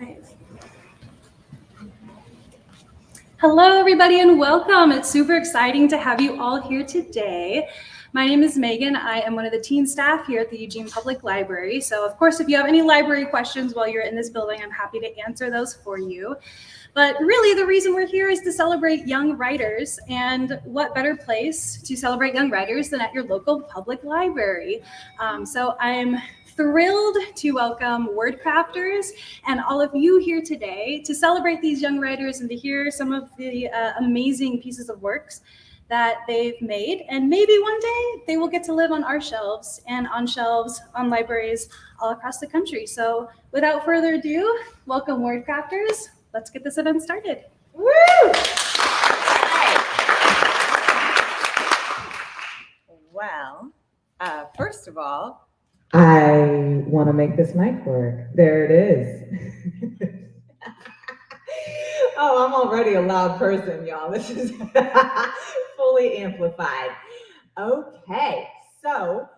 Nice. Hello, everybody, and welcome. It's super exciting to have you all here today. My name is Megan. I am one of the teen staff here at the Eugene Public Library. So, of course, if you have any library questions while you're in this building, I'm happy to answer those for you. But really, the reason we're here is to celebrate young writers. And what better place to celebrate young writers than at your local public library? So I'm thrilled to welcome Wordcrafters and all of you here today to celebrate these young writers and to hear some of the amazing pieces of works that they've made. And maybe one day they will get to live on our shelves and on shelves on libraries all across the country. So without further ado, welcome Wordcrafters. Let's get this event started. Woo! Well, first of all, I want to make this mic work. There it is. Oh, I'm already a loud person, y'all. This is fully amplified. Okay, so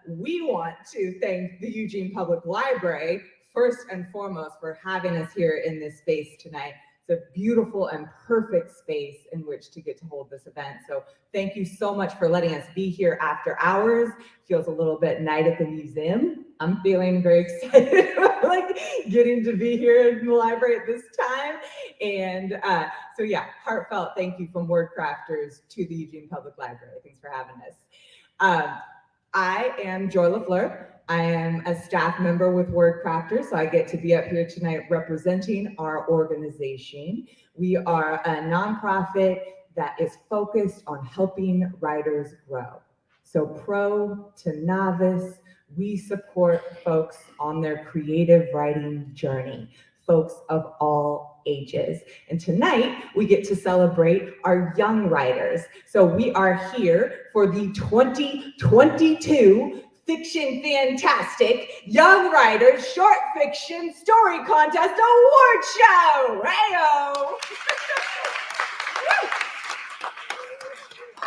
we want to thank the Eugene Public Library first and foremost for having us here in this space tonight. It's a beautiful and perfect space in which to get to hold this event. So thank you so much for letting us be here after hours. Feels a little bit night at the museum. I'm feeling very excited about getting to be here in the library at this time. And so yeah, heartfelt thank you from Wordcrafters to the Eugene Public Library. Thanks for having us. I am Jorah LaFleur. I am a staff member with Wordcrafters, so I get to be up here tonight representing our organization. We are a nonprofit that is focused on helping writers grow. So pro to novice, we support folks on their creative writing journey, folks of all ages. And tonight we get to celebrate our young writers. So we are here for the 2022 Fiction Fantastic Young Writers Short Fiction Story Contest Award Show. Hey-o!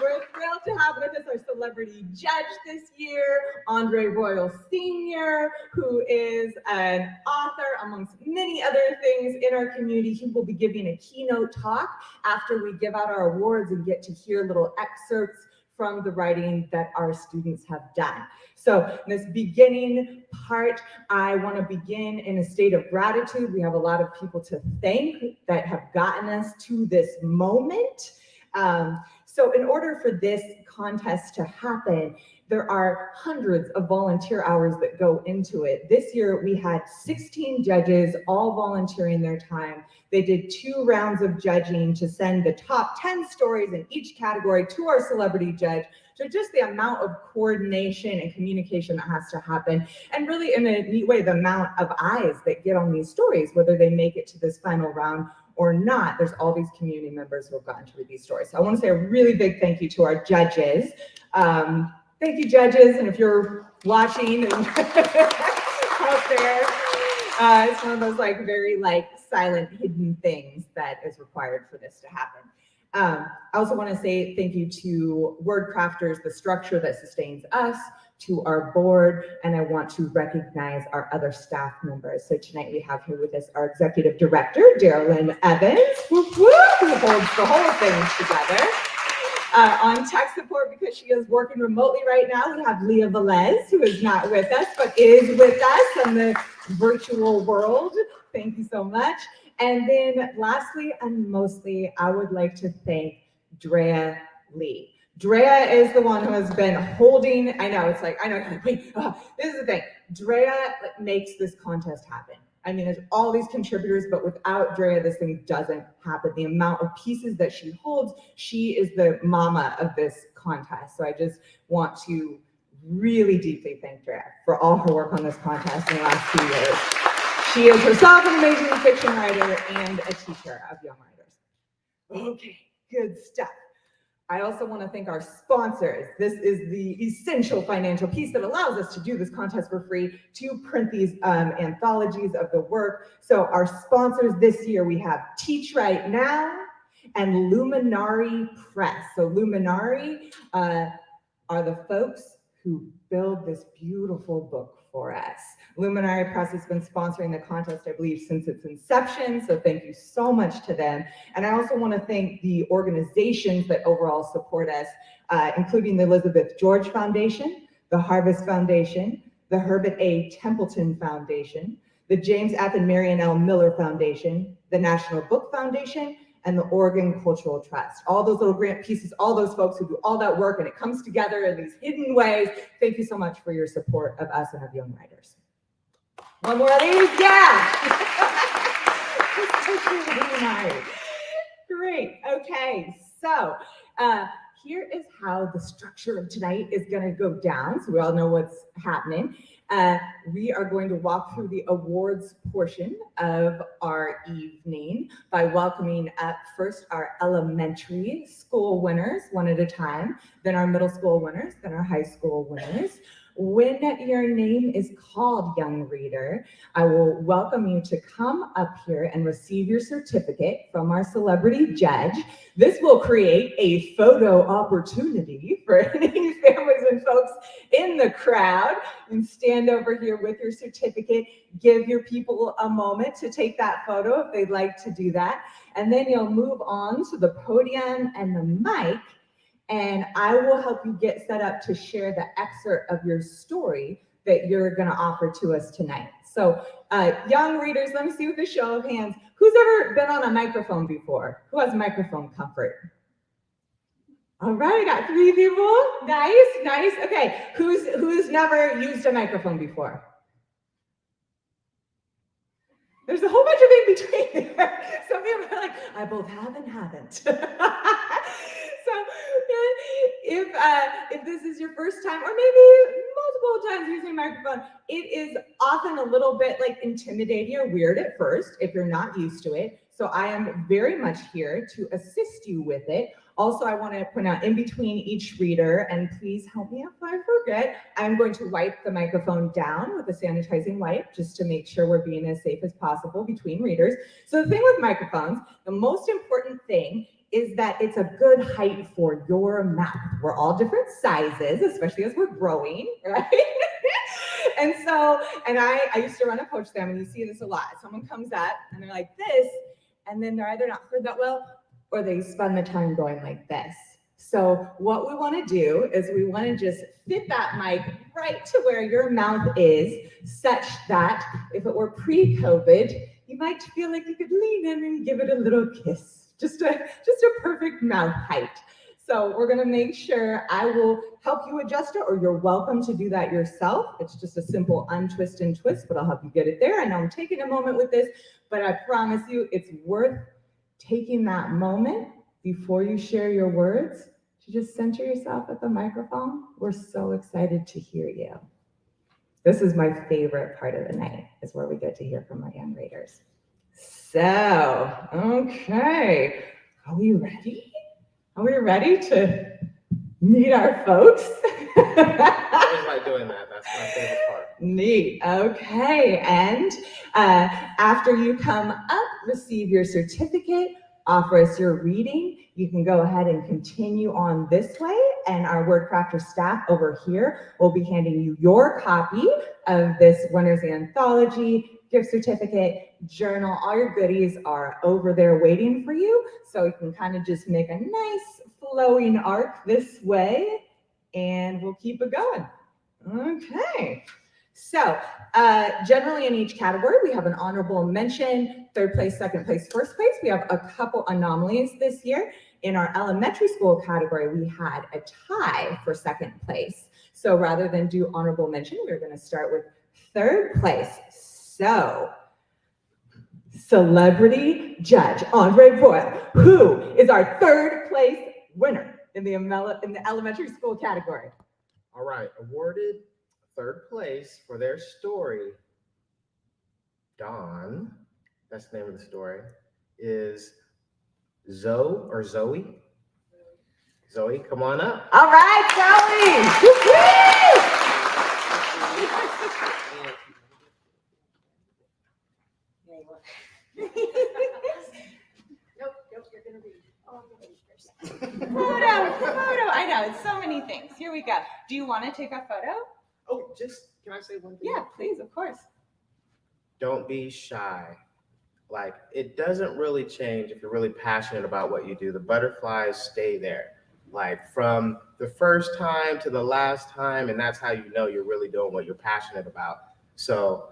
We're thrilled to have with us our celebrity judge this year, Andre Royal Sr., who is an author, amongst many other things in our community. He will be giving a keynote talk after we give out our awards and get to hear little excerpts from the writing that our students have done. So in this beginning part, I want to begin in a state of gratitude. We have a lot of people to thank that have gotten us to this moment. So in order for this contest to happen, there are hundreds of volunteer hours that go into it. This year, we had 16 judges, all volunteering their time. They did 2 rounds of judging to send the top 10 stories in each category to our celebrity judge. So just the amount of coordination and communication that has to happen, and really in a neat way, the amount of eyes that get on these stories, whether they make it to this final round or not. There's all these community members who have gotten to read these stories. So I want to say a really big thank you to our judges. Thank you, judges, and if you're watching and out there, it's one of those very silent, hidden things that is required for this to happen. I also want to say thank you to Wordcrafters, the structure that sustains us, to our board, and I want to recognize our other staff members. So tonight we have here with us our executive director, Darylyn Evans, who holds the whole thing together. On tech support, because she is working remotely right now, we have Leah Velez, who is not with us, but is with us in the virtual world. Thank you so much. And then lastly, and mostly, I would like to thank Drea Lee. Drea is the one who has been holding, this is the thing. Drea makes this contest happen. I mean, there's all these contributors, but without Drea, this thing doesn't happen. The amount of pieces that she holds, she is the mama of this contest. So I just want to really deeply thank Drea for all her work on this contest in the last 2 years. She is herself an amazing fiction writer and a teacher of young writers. Okay, good stuff. I also want to thank our sponsors. This is the essential financial piece that allows us to do this contest for free, to print these anthologies of the work. So our sponsors this year, we have Teach Right Now and Luminary Press. So Luminary are the folks who build this beautiful book for us. Luminary Press has been sponsoring the contest, I believe, since its inception, so thank you so much to them. And I also want to thank the organizations that overall support us, including the Elizabeth George Foundation, the Harvest Foundation, the Herbert A. Templeton Foundation, the James F. and Marion L. Miller Foundation, the National Book Foundation, and the Oregon Cultural Trust. All those little grant pieces, all those folks who do all that work, and it comes together in these hidden ways. Thank you so much for your support of us and of young writers. One more of these, yeah! Really nice. Great, okay, so here is how the structure of tonight is gonna go down, so we all know what's happening. We are going to walk through the awards portion of our evening by welcoming up first our elementary school winners, one at a time, then our middle school winners, then our high school winners. When your name is called, young reader, I will welcome you to come up here and receive your certificate from our celebrity judge. This will create a photo opportunity for any families and folks in the crowd. And stand over here with your certificate. Give your people a moment to take that photo if they'd like to do that. And then you'll move on to the podium and the mic, and I will help you get set up to share the excerpt of your story that you're going to offer to us tonight. So young readers, let me see with a show of hands, who's ever been on a microphone before? Who has microphone comfort? All right, I got 3 people. Nice, nice. Okay, who's never used a microphone before? There's a whole bunch of in between there. Some people are like, I both have and haven't. So if this is your first time, or maybe multiple times using a microphone, it is often a little bit like intimidating or weird at first if you're not used to it. So I am very much here to assist you with it. Also, I want to point out in between each reader, and please help me if I forget, I'm going to wipe the microphone down with a sanitizing wipe just to make sure we're being as safe as possible between readers. So the thing with microphones, the most important thing is that it's a good height for your mouth. We're all different sizes, especially as we're growing, right? And I used to run a coach them, and you see this a lot. Someone comes up and they're like this, and then they're either not heard that well, or they spend the time going like this. So what we want to do is we want to just fit that mic right to where your mouth is, such that if it were pre-COVID, you might feel like you could lean in and give it a little kiss. Just a perfect mouth height. So we're gonna make sure I will help you adjust it, or you're welcome to do that yourself. It's just a simple untwist and twist, but I'll help you get it there. I know I'm taking a moment with this, but I promise you it's worth taking that moment before you share your words to just center yourself at the microphone. We're so excited to hear you. This is my favorite part of the night, is where we get to hear from our young readers. So, okay, are we ready? Are we ready to meet our folks? I always like doing that. That's my favorite part. Neat. Okay. And after you come up, receive your certificate, offer us your reading, you can go ahead and continue on this way. And our Wordcrafters staff over here will be handing you your copy of this winner's anthology, gift certificate, journal. All your goodies are over there waiting for you. So you can kind of just make a nice flowing arc this way, and we'll keep it going. Okay. So generally in each category, we have an honorable mention, 3rd place, 2nd place, 1st place. We have a couple anomalies this year. In our elementary school category, we had a tie for 2nd place. So rather than do honorable mention, we're going to start with 3rd place. So, celebrity judge Andre Boyle, who is our 3rd place winner in the elementary school category. All right, awarded 3rd place for their story, Dawn, that's the name of the story, is Zoe. Zoe, come on up. All right, Zoe. Nope, you're gonna read. Oh, I'm gonna read first. Photo. I know, it's so many things. Here we go. Do you want to take a photo? Oh, just can I say one thing? Yeah, please, of course. Don't be shy. Like, it doesn't really change if you're really passionate about what you do. The butterflies stay there, like from the first time to the last time, and that's how you know you're really doing what you're passionate about. So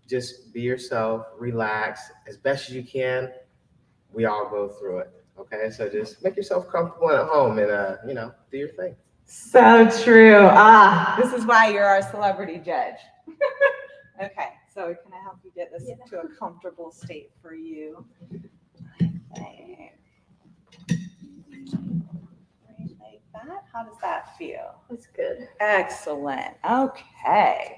just be yourself, relax as best as you can. We all go through it. Okay, so just make yourself comfortable at home and do your thing. So true. This is why you're our celebrity judge. Okay, so can I help you get this to a comfortable state for you? Okay. Right like that. How does that feel? That's good. Excellent. Okay.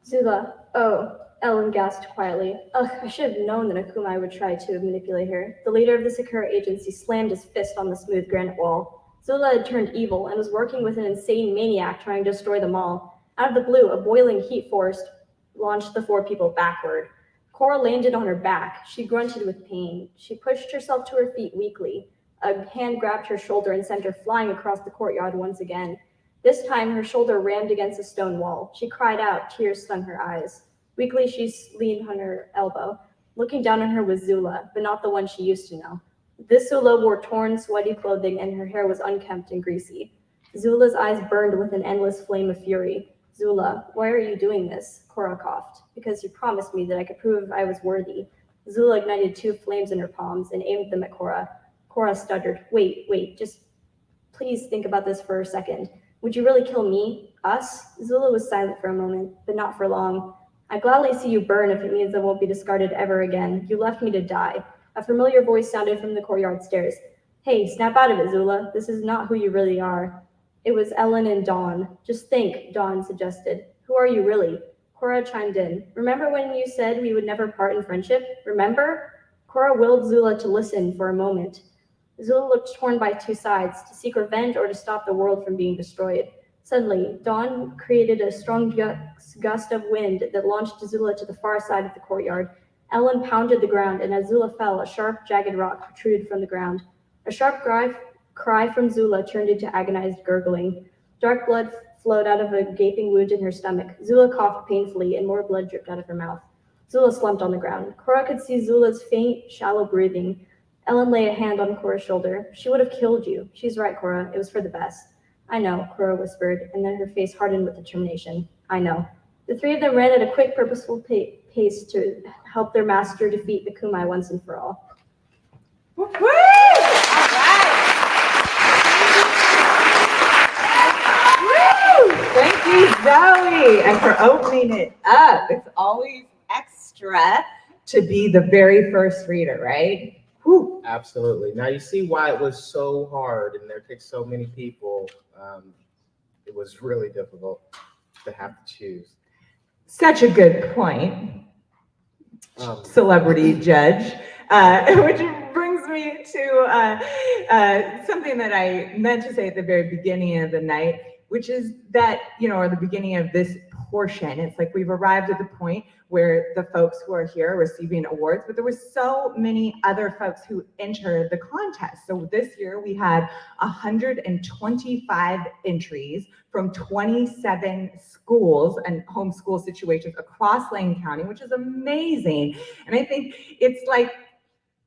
Zula. Oh, Ellen gasped quietly. Ugh, I should have known that Akumai would try to manipulate her. The leader of the Sakura agency slammed his fist on the smooth granite wall. Zula had turned evil and was working with an insane maniac trying to destroy them all. Out of the blue, a boiling heat force launched the 4 people backward. Cora landed on her back. She grunted with pain. She pushed herself to her feet weakly. A hand grabbed her shoulder and sent her flying across the courtyard once again. This time, her shoulder rammed against a stone wall. She cried out, tears stung her eyes. Weakly, she leaned on her elbow. Looking down on her was Zula, but not the one she used to know. This Zula wore torn, sweaty clothing, and her hair was unkempt and greasy. Zula's eyes burned with an endless flame of fury. Zula, why are you doing this? Cora coughed. Because you promised me that I could prove I was worthy. Zula ignited 2 flames in her palms and aimed them at Cora. Cora stuttered. Wait, just please think about this for a second. Would you really kill me? Us? Zula was silent for a moment, but not for long. I'd gladly see you burn if it means I won't be discarded ever again. You left me to die. A familiar voice sounded from the courtyard stairs. Hey, snap out of it, Zula. This is not who you really are. It was Ellen and Dawn. Just think, Dawn suggested. Who are you really? Cora chimed in. Remember when you said we would never part in friendship? Remember? Cora willed Zula to listen for a moment. Zula looked torn by 2 sides, to seek revenge or to stop the world from being destroyed. Suddenly, Dawn created a strong gust of wind that launched Zula to the far side of the courtyard. Ellen pounded the ground, and as Zula fell, a sharp, jagged rock protruded from the ground. A sharp cry from Zula turned into agonized gurgling. Dark blood flowed out of a gaping wound in her stomach. Zula coughed painfully, and more blood dripped out of her mouth. Zula slumped on the ground. Cora could see Zula's faint, shallow breathing. Ellen laid a hand on Cora's shoulder. She would have killed you. She's right, Cora. It was for the best. I know, Cora whispered, and then her face hardened with determination. I know. The 3 of them ran at a quick, purposeful pace to help their master defeat the Kumai once and for all. Woo! All right. Woo! Thank you, Zoe, and for opening it up. It's always extra to be the very first reader, right? Whew. Absolutely. Now you see why it was so hard, and there takes so many people. It was really difficult to have to choose. Such a good point, celebrity judge, which brings me to something that I meant to say at the very beginning of the night, which is that, or the beginning of this portion. It's like we've arrived at the point where the folks who are here are receiving awards, but there were so many other folks who entered the contest. So this year we had 125 entries from 27 schools and homeschool situations across Lane County, which is amazing. And I think it's like,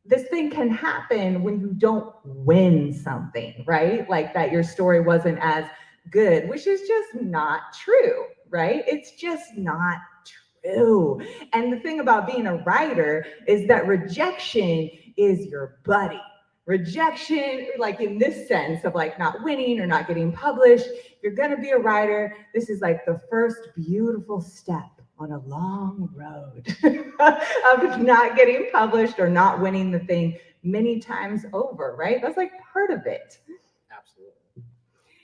this thing can happen when you don't win something, right? Like that your story wasn't as good, which is just not true, right? It's just not true. And the thing about being a writer is that rejection is your buddy. Rejection, like in this sense of like not winning or not getting published, if you're gonna be a writer, this is like the first beautiful step on a long road of not getting published or not winning the thing many times over, right? That's like part of it. Absolutely.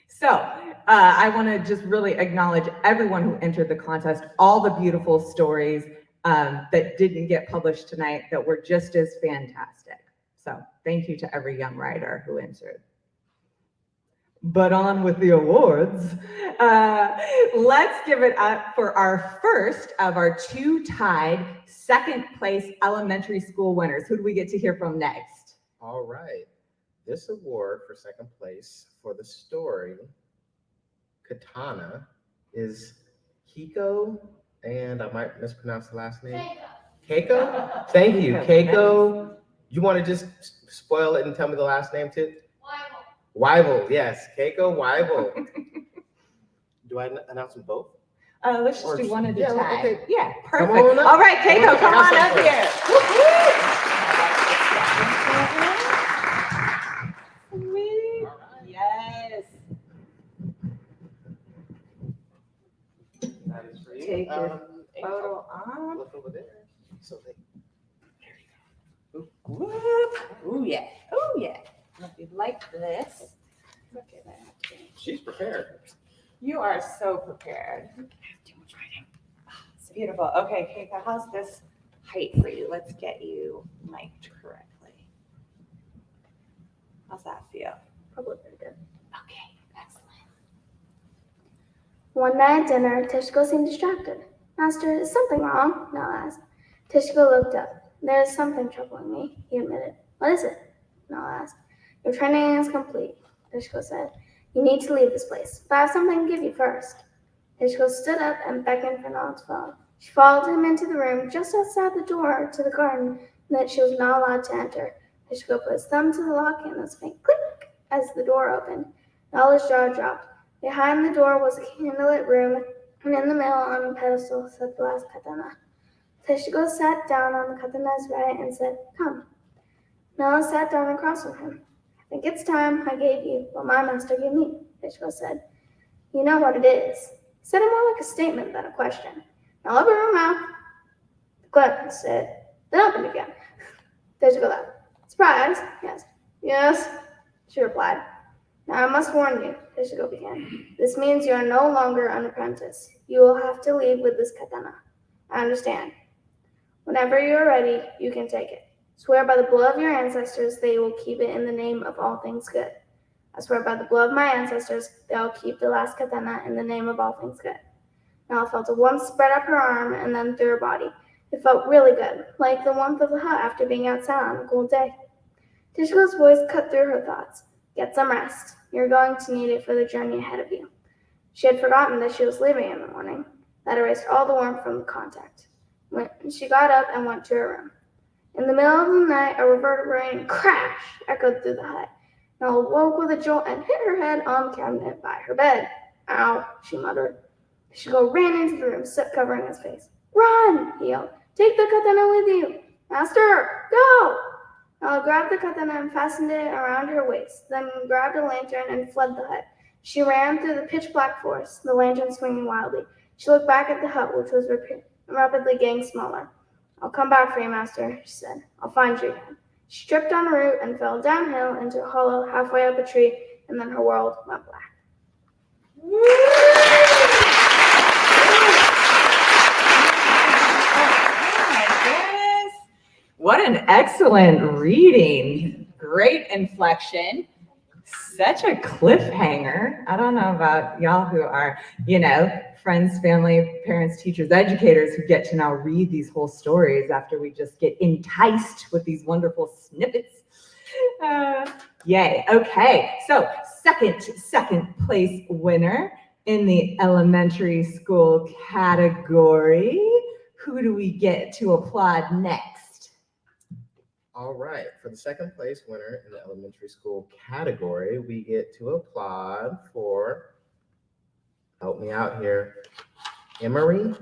So I want to just really acknowledge everyone who entered the contest, all the beautiful stories that didn't get published tonight that were just as fantastic. So thank you to every young writer who entered. But on with the awards. Let's give it up for our first of our 2 tied second place elementary school winners. Who do we get to hear from next? All right. This award for second place for the story katana is Kiko, and I might mispronounce the last name. Keiko? Thank you, Keiko. You want to just spoil it and tell me the last name too? Weibel, yes, Keiko Weibel. Do I announce them both? Let's just do one at a time. Okay. Yeah, Come perfect. on up. All right, Keiko, come on up here. Sweet. Yes. That is for you. Take your photo on. Look over there. So they, there you go. Whoop. Ooh, yeah. Oh, yeah. If you like this, look at that. She's prepared. You are so prepared. I have too much writing. It's beautiful. Okay, Keiko, how's this height for you? Let's get you mic'd correctly. How's that feel? Probably pretty good. Okay, excellent. One night at dinner, Tishko seemed distracted. Master, is something wrong? Nell asked. Tishko looked up. There is something troubling me, he admitted. What is it? Nell asked. Your training is complete, Tishko said. You need to leave this place, but I have something to give you first. Tishko stood up and beckoned for Nell to follow. She followed him into the room just outside the door to the garden that she was not allowed to enter. Tishko put his thumb to the lock and a faint click as the door opened. Nell's jaw dropped. Behind the door was a candlelit room, and in the middle on a pedestal sat the last katana. Tishko sat down on the katana's right and said, Come. Nell sat down across from him. I think it's time I gave you what my master gave me, Tishko said. You know what it is. He said it more like a statement than a question. Now open your mouth. The clerk said, then open it again. Tishko laughed. Surprise? Yes. Yes, she replied. Now I must warn you, Tishko began. This means you are no longer an apprentice. You will have to leave with this katana. I understand. Whenever you are ready, you can take it. Swear by the blood of your ancestors that you will keep it in the name of all things good. I swear by the blood of my ancestors that I will keep the last katana in the name of all things good. Now I felt a warmth spread up her arm and then through her body. It felt really good, like the warmth of the hut after being outside on a cool day. Tishko's voice cut through her thoughts. Get some rest. You're going to need it for the journey ahead of you. She had forgotten that she was leaving in the morning. That erased all the warmth from the contact. When she got up and went to her room. In the middle of the night, a reverberating crash echoed through the hut. Nell woke with a jolt and hit her head on the cabinet by her bed. Ow, she muttered. Tishko ran into the room, covering his face. Run, he yelled. Take the katana with you. Master, go! Nell grabbed the katana and fastened it around her waist, then grabbed a lantern and fled the hut. She ran through the pitch-black forest, the lantern swinging wildly. She looked back at the hut, which was rapidly getting smaller. I'll come back for you, Master, she said. I'll find you again. She tripped on a root and fell downhill into a hollow halfway up a tree, and then her world went black. What an excellent reading. Great inflection. Such a cliffhanger. I don't know about y'all who are, friends, family, parents, teachers, educators who get to now read these whole stories after we just get enticed with these wonderful snippets. Yay. Okay. So second place winner in the elementary school category. Who do we get to applaud next? All right, for the second place winner in the elementary school category, we get to applaud for, help me out here, Emery.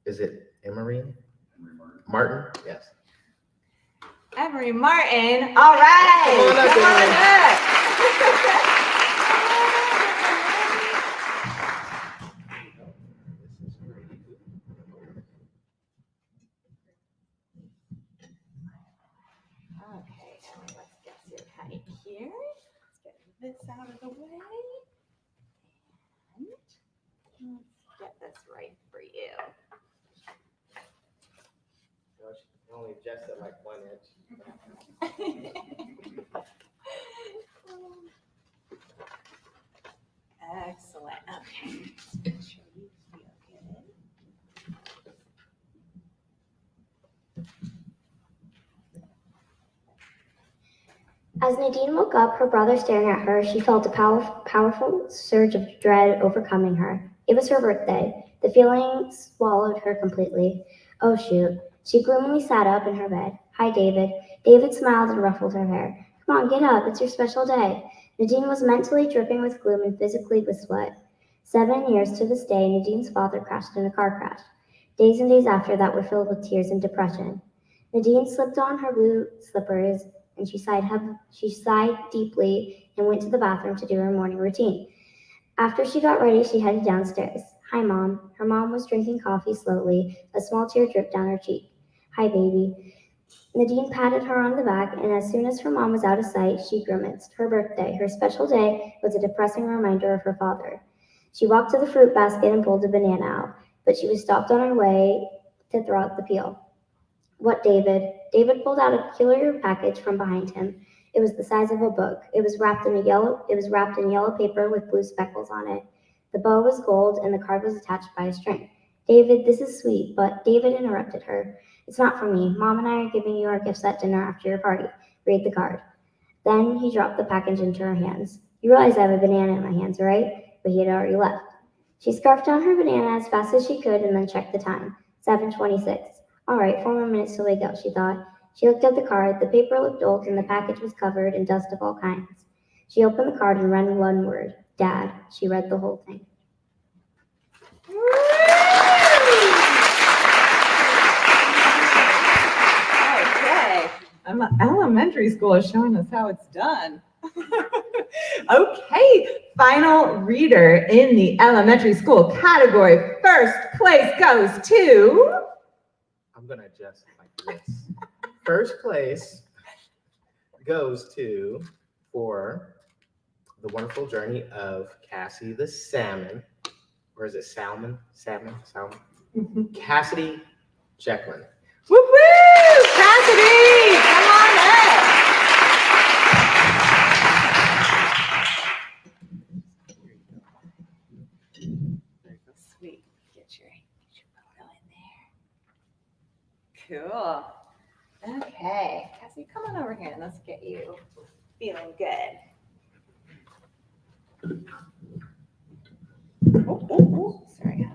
Is it Emery? Martin? Yes. Emery Martin. All right. Come on up, Okay, let's get your height here. Let's get this out of the way. And let's get this right for you. Gosh, you only adjusted like 1 inch. Excellent. Okay. Make sure you feel good. As Nadine woke up, her brother staring at her, she felt a powerful surge of dread overcoming her. It was her birthday. The feeling swallowed her completely. Oh, shoot. She gloomily sat up in her bed. Hi, David. David smiled and ruffled her hair. Come on, get up. It's your special day. Nadine was mentally dripping with gloom and physically with sweat. 7 years to this day, Nadine's father crashed in a car crash. Days and days after that were filled with tears and depression. Nadine slipped on her blue slippers and she sighed deeply and went to the bathroom to do her morning routine. After she got ready, she headed downstairs. Hi, Mom. Her mom was drinking coffee slowly. A small tear dripped down her cheek. Hi, baby. Nadine patted her on the back, and as soon as her mom was out of sight, she grimaced. Her birthday, her special day, was a depressing reminder of her father. She walked to the fruit basket and pulled a banana out, but she was stopped on her way to throw out the peel. What, David? David pulled out a peculiar package from behind him. It was the size of a book. It was wrapped in yellow paper with blue speckles on it. The bow was gold, and the card was attached by a string. David, this is sweet, but David interrupted her. It's not for me. Mom and I are giving you our gifts at dinner after your party. Read the card. Then he dropped the package into her hands. You realize I have a banana in my hands, right? But he had already left. She scarfed down her banana as fast as she could and then checked the time. 7:26. All right, 4 more minutes till we go, she thought. She looked at the card. The paper looked old and the package was covered in dust of all kinds. She opened the card and read one word. Dad. She read the whole thing. Okay, elementary school is showing us how it's done. Okay, final reader in the elementary school category. First place goes to... I'm going to adjust like this. First place goes to, for the wonderful journey of Cassie the Salmon, or is it Salmon? Salmon? Cassidy Jecklin. Woo-woo! Cassidy, come on up. Sweet. Get your photo in there. Cool. Okay, Cassie, come on over here and let's get you feeling good. Oh, sorry.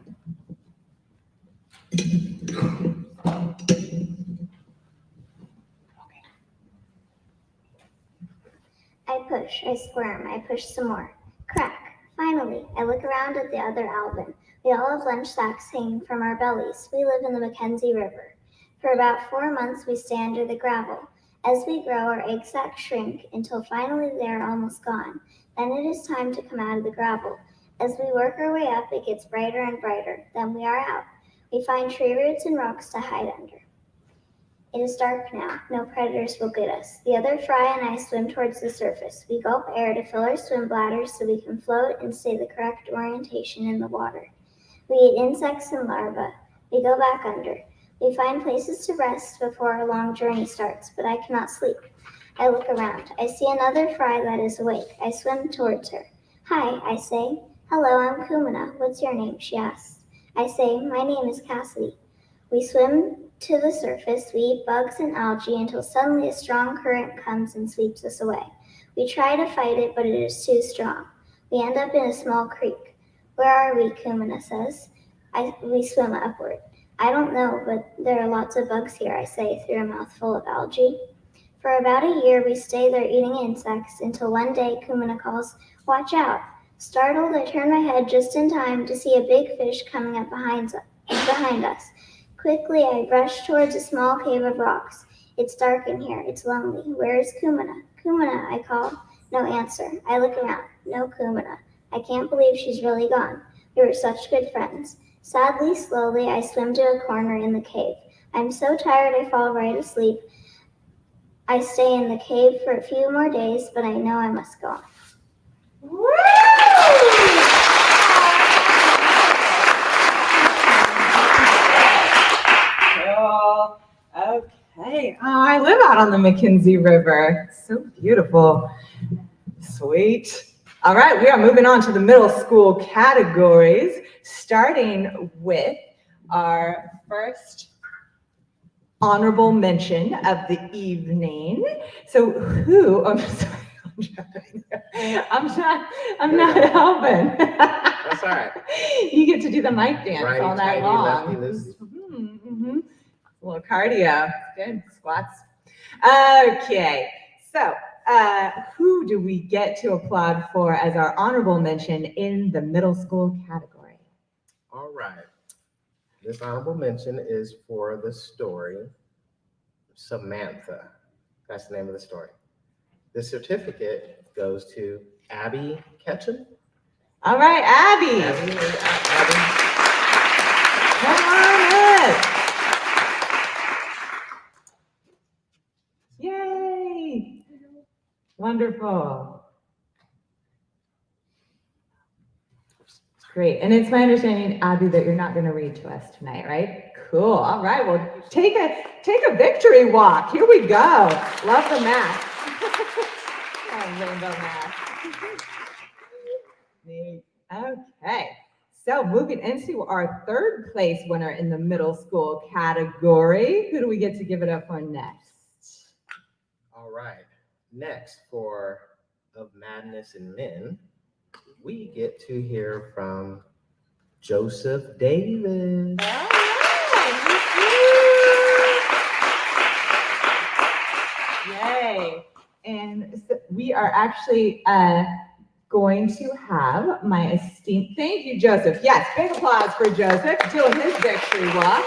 I push, I squirm, I push some more. Crack. Finally, I look around at the other Alvin. We all have lunch sacks hanging from our bellies. We live in the Mackenzie River. For about 4 months, we stay under the gravel. As we grow, our egg sacs shrink until finally they are almost gone. Then it is time to come out of the gravel. As we work our way up, it gets brighter and brighter. Then we are out. We find tree roots and rocks to hide under. It is dark now. No predators will get us. The other fry and I swim towards the surface. We gulp air to fill our swim bladders so we can float and stay the correct orientation in the water. We eat insects and larvae. We go back under. We find places to rest before our long journey starts, but I cannot sleep. I look around. I see another fry that is awake. I swim towards her. Hi, I say. Hello, I'm Kumina. What's your name? She asks. I say, my name is Cassidy. We swim to the surface, we eat bugs and algae until suddenly a strong current comes and sweeps us away. We try to fight it, but it is too strong. We end up in a small creek. Where are we? Kumina says. We swim upward. I don't know, but there are lots of bugs here, I say through a mouthful of algae. For about a year, we stay there eating insects until one day Kumina calls, watch out. Startled, I turn my head just in time to see a big fish coming up behind us. Quickly, I rush towards a small cave of rocks. It's dark in here. It's lonely. Where is Kumina? Kumina, I call. No answer. I look around. No Kumina. I can't believe she's really gone. We were such good friends. Sadly, slowly, I swim to a corner in the cave. I'm so tired I fall right asleep. I stay in the cave for a few more days, but I know I must go on. Woo! Okay. Oh, I live out on the Mackenzie River. So beautiful. Sweet. All right, we are moving on to the middle school categories, starting with our first honorable mention of the evening. So I'm sorry, I'm not helping. That's all right. You get to do the mic dance Righty, all night tighty, long. lefty, loosey. A little cardio. Good. Squats. Okay. So, who do we get to applaud for as our honorable mention in the middle school category? All right. This honorable mention is for the story Samantha. That's the name of the story. The certificate goes to Abby Ketchum. All right, Abby. Abby. Come on up. Yay. Wonderful. Great. And it's my understanding, Abby, that you're not going to read to us tonight, right? Cool. All right. Well, take a victory walk. Here we go. Love the math. Oh, rainbow math. Neat. Okay. So moving into our third place winner in the middle school category. Who do we get to give it up for next? All right. Next, for Of Madness in Men, we get to hear from Joseph Davis. Yay. And so we are actually going to have my esteemed, thank you, Joseph. Yes, big applause for Joseph doing his victory walk.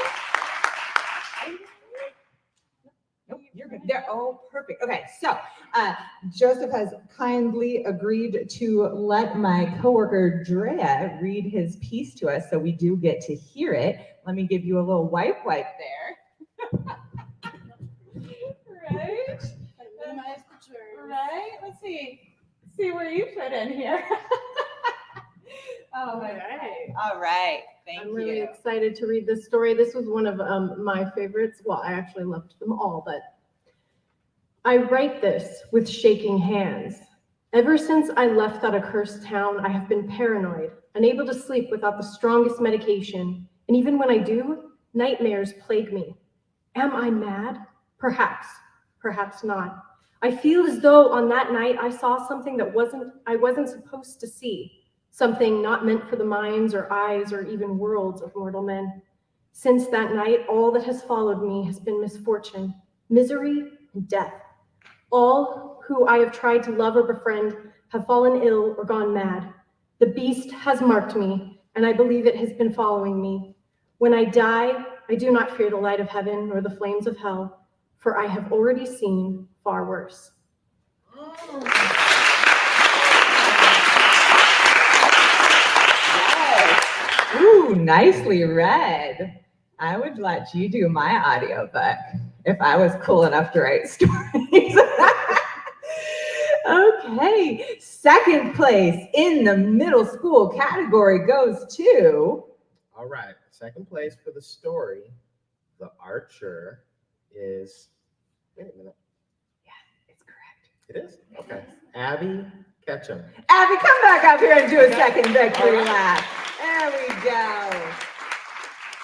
Nope, you're good. There. Oh, perfect. Okay, so Joseph has kindly agreed to let my coworker Drea read his piece to us, so we do get to hear it. Let me give you a little wipe there. Right? Right? Let's see where you fit in here. All right. Thank I'm you. really excited to read this story. This was one of my favorites. Well, I actually loved them all, but I write this with shaking hands. Ever since I left that accursed town, I have been paranoid, unable to sleep without the strongest medication. And even when I do, nightmares plague me. Am I mad? Perhaps, perhaps not. I feel as though on that night I saw something that I wasn't supposed to see, something not meant for the minds or eyes or even worlds of mortal men. Since that night, all that has followed me has been misfortune, misery, and death. All who I have tried to love or befriend have fallen ill or gone mad. The beast has marked me, and I believe it has been following me. When I die, I do not fear the light of heaven nor the flames of hell, for I have already seen far worse. Yes. Ooh, nicely read. I would let you do my audiobook if I was cool enough to write stories. Okay, second place in the middle school category goes to... All right. Second place for the story, The Archer, is... Wait a minute. It's correct. It is? Okay. Abby Ketchum. Abby, come back up here and do a second victory lap. There we go.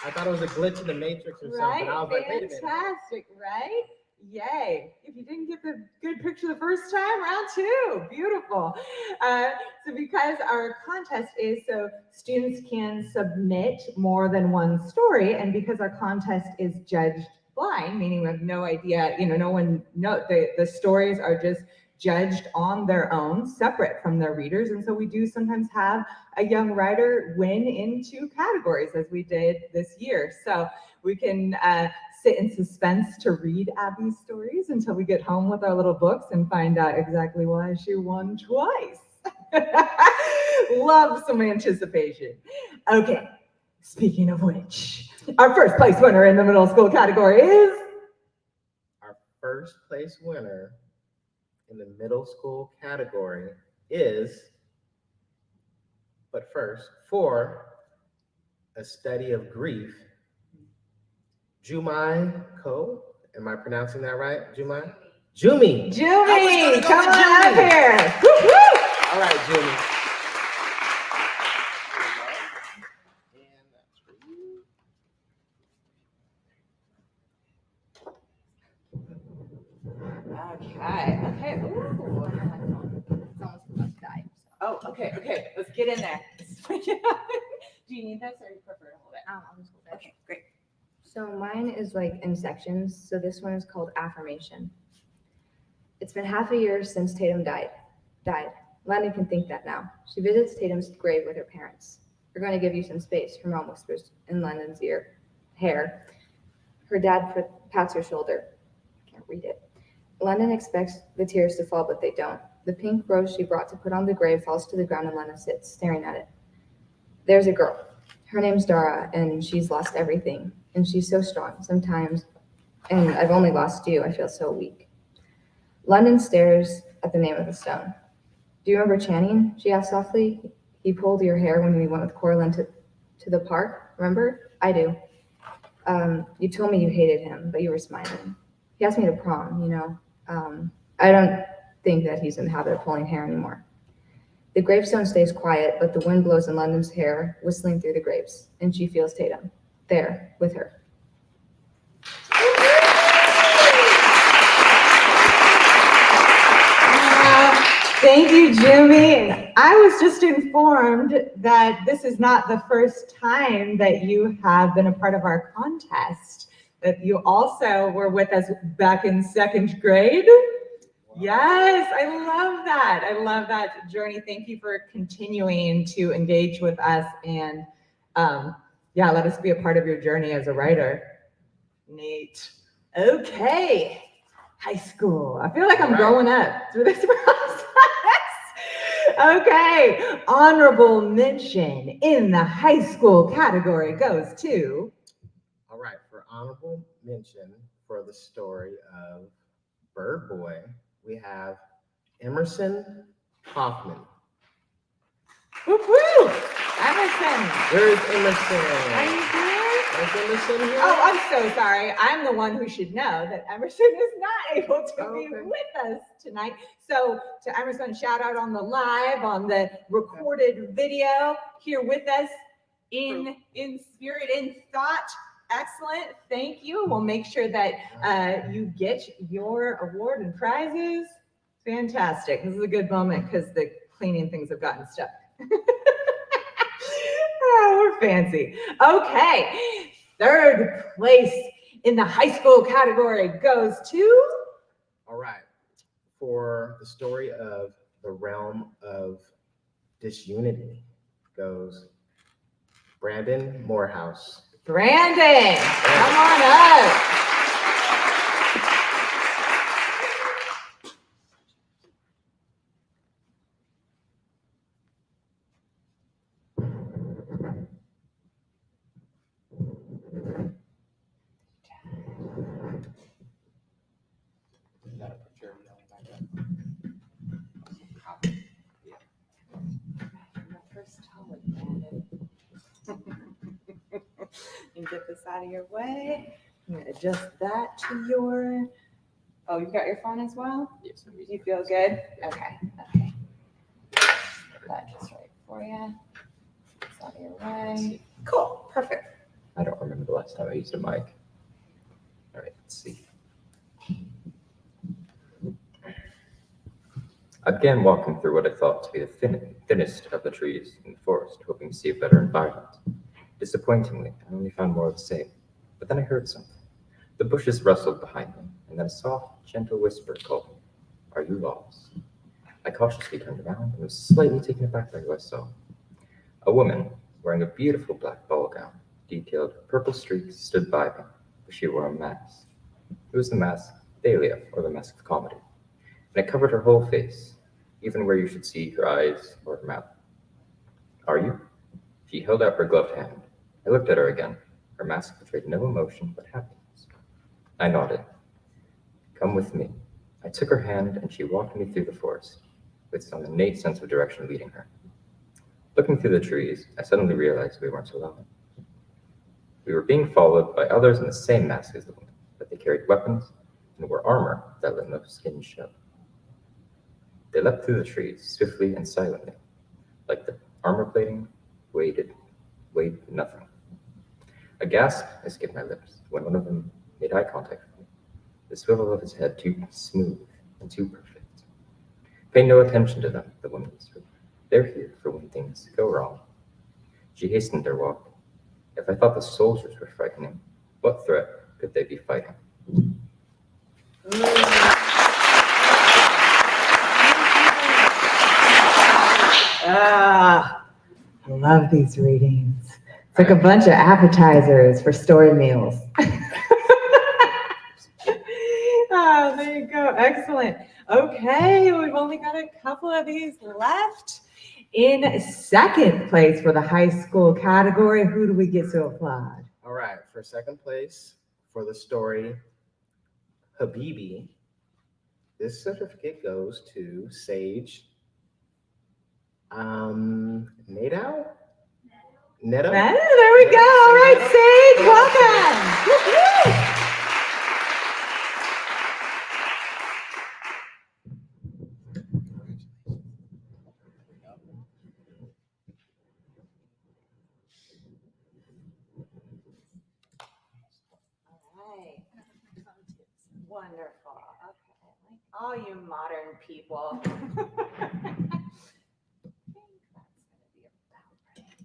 I thought it was a glitch in the matrix or Right? something. I was like, wait a minute. Fantastic, right? Yay. If you didn't get the good picture the first time, round two. Beautiful. So because our contest is so students can submit more than one story, and because our contest is judged blind, meaning we have no idea, the stories are just judged on their own, separate from their readers. And so we do sometimes have a young writer win in two categories, as we did this year. So we can sit in suspense to read Abby's stories until we get home with our little books and find out exactly why she won twice. Love some anticipation. Okay, speaking of which, our first place winner in the middle school category is... Our first place winner in the middle school category is, but first, for A Study of Grief, Jumai Ko. Am I pronouncing that right? Jumai? Jumi. Jumi, come on up here. Woo-hoo! All right, Jumi. And that's for you. Okay. Ooh. Okay, let's get in there. Do you need this or you prefer to hold it? I'll just hold it. Okay, great. So mine is like in sections. So this one is called Affirmation. It's been half a year since Tatum died. London can think that now. She visits Tatum's grave with her parents. We're going to give you some space, her mom whispers in London's hair. Her dad pats her shoulder. I can't read it. London expects the tears to fall, but they don't. The pink rose she brought to put on the grave falls to the ground and London sits, staring at it. There's a girl. Her name's Dara, and she's lost everything. And she's so strong sometimes. And I've only lost you. I feel so weak. London stares at the name of the stone. Do you remember Channing? She asked softly. He pulled your hair when we went with Coraline to the park. Remember? I do. You told me you hated him, but you were smiling. He asked me to prom, you know. I don't think that he's in the habit of pulling hair anymore. The gravestone stays quiet, but the wind blows in London's hair, whistling through the graves, and she feels Tatum, there, with her. Thank you, Jimmy. I was just informed that this is not the first time that you have been a part of our contest, that you also were with us back in second grade. Yes, I love that. I love that journey. Thank you for continuing to engage with us and let us be a part of your journey as a writer. Neat. Okay, high school. I feel like I'm growing up through this process. Okay, honorable mention in the high school category goes to. All right, for honorable mention for the story of Bird Boy, we have Emerson Hoffman. Whoop, whoop. Emerson. Where's Emerson? Are you here? Is Emerson here? Oh, I'm so sorry. I'm the one who should know that Emerson is not able to be with us tonight. So to Emerson, shout out on the live, on the recorded video, here with us in spirit, in thought. Excellent. Thank you. We'll make sure that you get your award and prizes. Fantastic. This is a good moment because the cleaning things have gotten stuck. Oh, we're fancy. Okay. Third place in the high school category goes to. All right. For the story of the realm of disunity goes Brandon Morehouse. Brandon, come on up. And get this out of your way. I'm gonna adjust that to your. Oh, you've got your phone as well? Yes. You feel good? Okay. That just right for you. It's out of your way. Cool. Perfect. I don't remember the last time I used a mic. All right, let's see. I began walking through what I thought to be the thinnest of the trees in the forest, hoping to see a better environment. Disappointingly, I only found more of the same. But then I heard something. The bushes rustled behind me, and then a soft, gentle whisper called me, "Are you lost?" I cautiously turned around and was slightly taken aback by who I saw. A woman, wearing a beautiful black ball gown, detailed purple streaks, stood by me, but she wore a mask. It was the mask Thalia, or the mask of comedy, and it covered her whole face, even where you should see her eyes or her mouth. "Are you?" She held out her gloved hand. I looked at her again. Her mask betrayed no emotion but happiness. I nodded. "Come with me." I took her hand and she walked me through the forest, with some innate sense of direction leading her. Looking through the trees, I suddenly realized we weren't alone. We were being followed by others in the same mask as the woman, but they carried weapons and wore armor that let no skin show. They leapt through the trees swiftly and silently, like the armor plating weighed nothing. A gasp escaped my lips when one of them made eye contact with me, the swivel of his head too smooth and too perfect. "Pay no attention to them," the woman whispered. They're here for when things go wrong. She hastened her walk. If I thought the soldiers were frightening, what threat could they be fighting? Ah, I love these readings. It's like a bunch of appetizers for story meals. Ah, there you go. Excellent. Okay, we've only got a couple of these left. In second place for the high school category, who do we get to applaud? All right, for second place for the story Habibi, this certificate goes to Sage Neto? There we go. All right, Sage, welcome. Woo-hoo. Wonderful. Okay. All you modern people. I think that's going to be about right.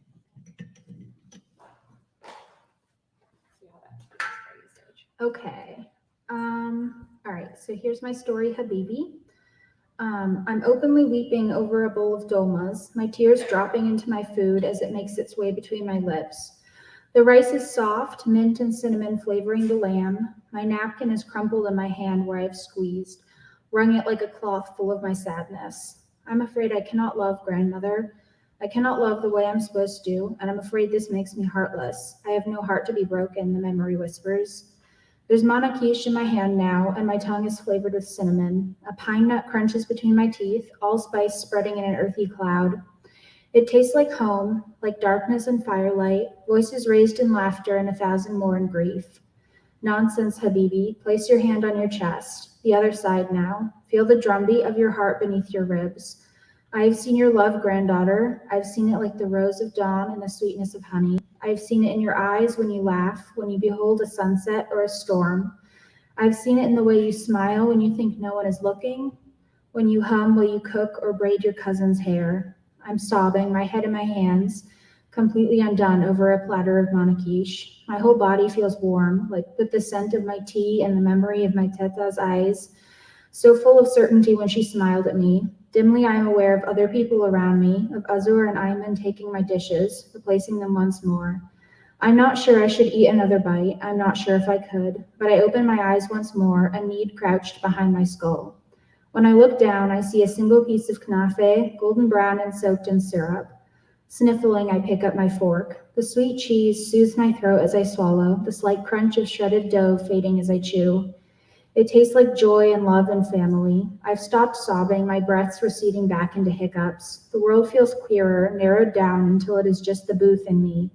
See how that feels for you, Sage. Okay. All right, so here's my story, Habibi. I'm openly weeping over a bowl of dolmas, my tears dropping into my food as it makes its way between my lips. The rice is soft, mint and cinnamon flavoring the lamb. My napkin is crumpled in my hand where I've squeezed, wrung it like a cloth full of my sadness. I'm afraid I cannot love, grandmother. I cannot love the way I'm supposed to, and I'm afraid this makes me heartless. I have no heart to be broken, the memory whispers. There's manakish in my hand now, and my tongue is flavored with cinnamon. A pine nut crunches between my teeth, allspice spreading in an earthy cloud. It tastes like home, like darkness and firelight, voices raised in laughter and 1,000 more in grief. Nonsense, Habibi. Place your hand on your chest. The other side now. Feel the drumbeat of your heart beneath your ribs. I have seen your love, granddaughter. I've seen it like the rose of dawn and the sweetness of honey. I've seen it in your eyes when you laugh, when you behold a sunset or a storm. I've seen it in the way you smile when you think no one is looking, when you hum while you cook or braid your cousin's hair. I'm sobbing, my head in my hands, completely undone over a platter of manakish. My whole body feels warm, like with the scent of my tea and the memory of my teta's eyes, so full of certainty when she smiled at me. Dimly, I am aware of other people around me, of Azur and Ayman taking my dishes, replacing them once more. I'm not sure I should eat another bite. I'm not sure if I could, but I open my eyes once more, a need crouched behind my skull. When I look down, I see a single piece of knafe, golden brown and soaked in syrup. Sniffling, I pick up my fork. The sweet cheese soothes my throat as I swallow, the slight crunch of shredded dough fading as I chew. It tastes like joy and love and family. I've stopped sobbing, my breaths receding back into hiccups. The world feels clearer, narrowed down until it is just the booth in me.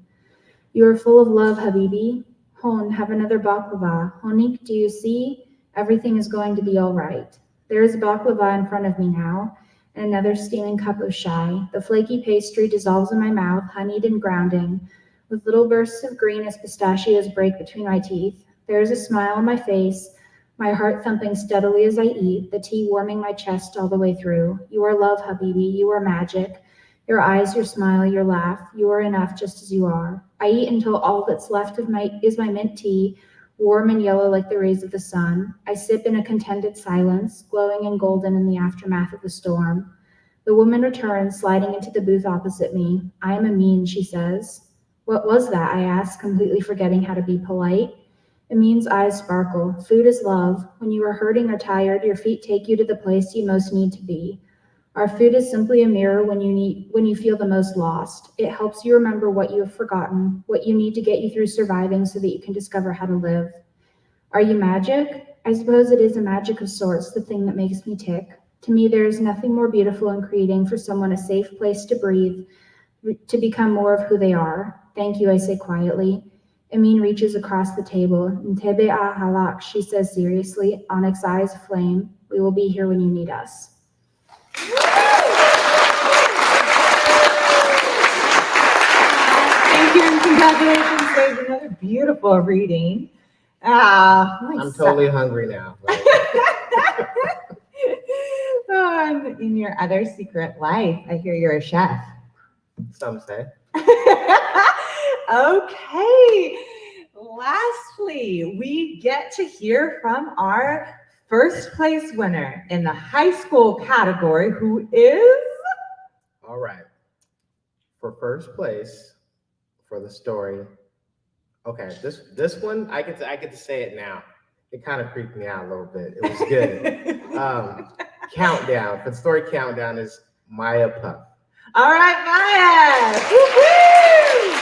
You are full of love, Habibi. Hon, have another baklava. Honik, do you see? Everything is going to be all right. There is baklava in front of me now, and another steaming cup of chai. The flaky pastry dissolves in my mouth, honeyed and grounding, with little bursts of green as pistachios break between my teeth. There is a smile on my face, my heart thumping steadily as I eat, the tea warming my chest all the way through. You are love, Habibi. You are magic. Your eyes, your smile, your laugh. You are enough just as you are. I eat until all that's left of is my mint tea, warm and yellow like the rays of the sun. I sip in a contented silence, glowing and golden in the aftermath of the storm. The woman returns, sliding into the booth opposite me. I am Amin, she says. What was that? I ask, completely forgetting how to be polite. Amin's eyes sparkle. Food is love. When you are hurting or tired, your feet take you to the place you most need to be. Our food is simply a mirror when you feel the most lost. It helps you remember what you have forgotten, what you need to get you through surviving so that you can discover how to live. Are you magic? I suppose it is a magic of sorts, the thing that makes me tick. To me, there is nothing more beautiful in creating for someone a safe place to breathe, to become more of who they are. Thank you, I say quietly. Amin reaches across the table. Ntebe a halak, she says seriously, onyx eyes aflame. We will be here when you need us. Thank you and congratulations, Dave. Another beautiful reading. I'm totally hungry now. Right? In your other secret life, I hear you're a chef. Some say. Okay. Lastly, we get to hear from our first place winner in the high school category, who is? All right. For first place for the story. Okay, this one I get to say it now. It kind of creeped me out a little bit. It was good. Countdown. For the story countdown is Maya Puff. All right, Maya. Woo-hoo!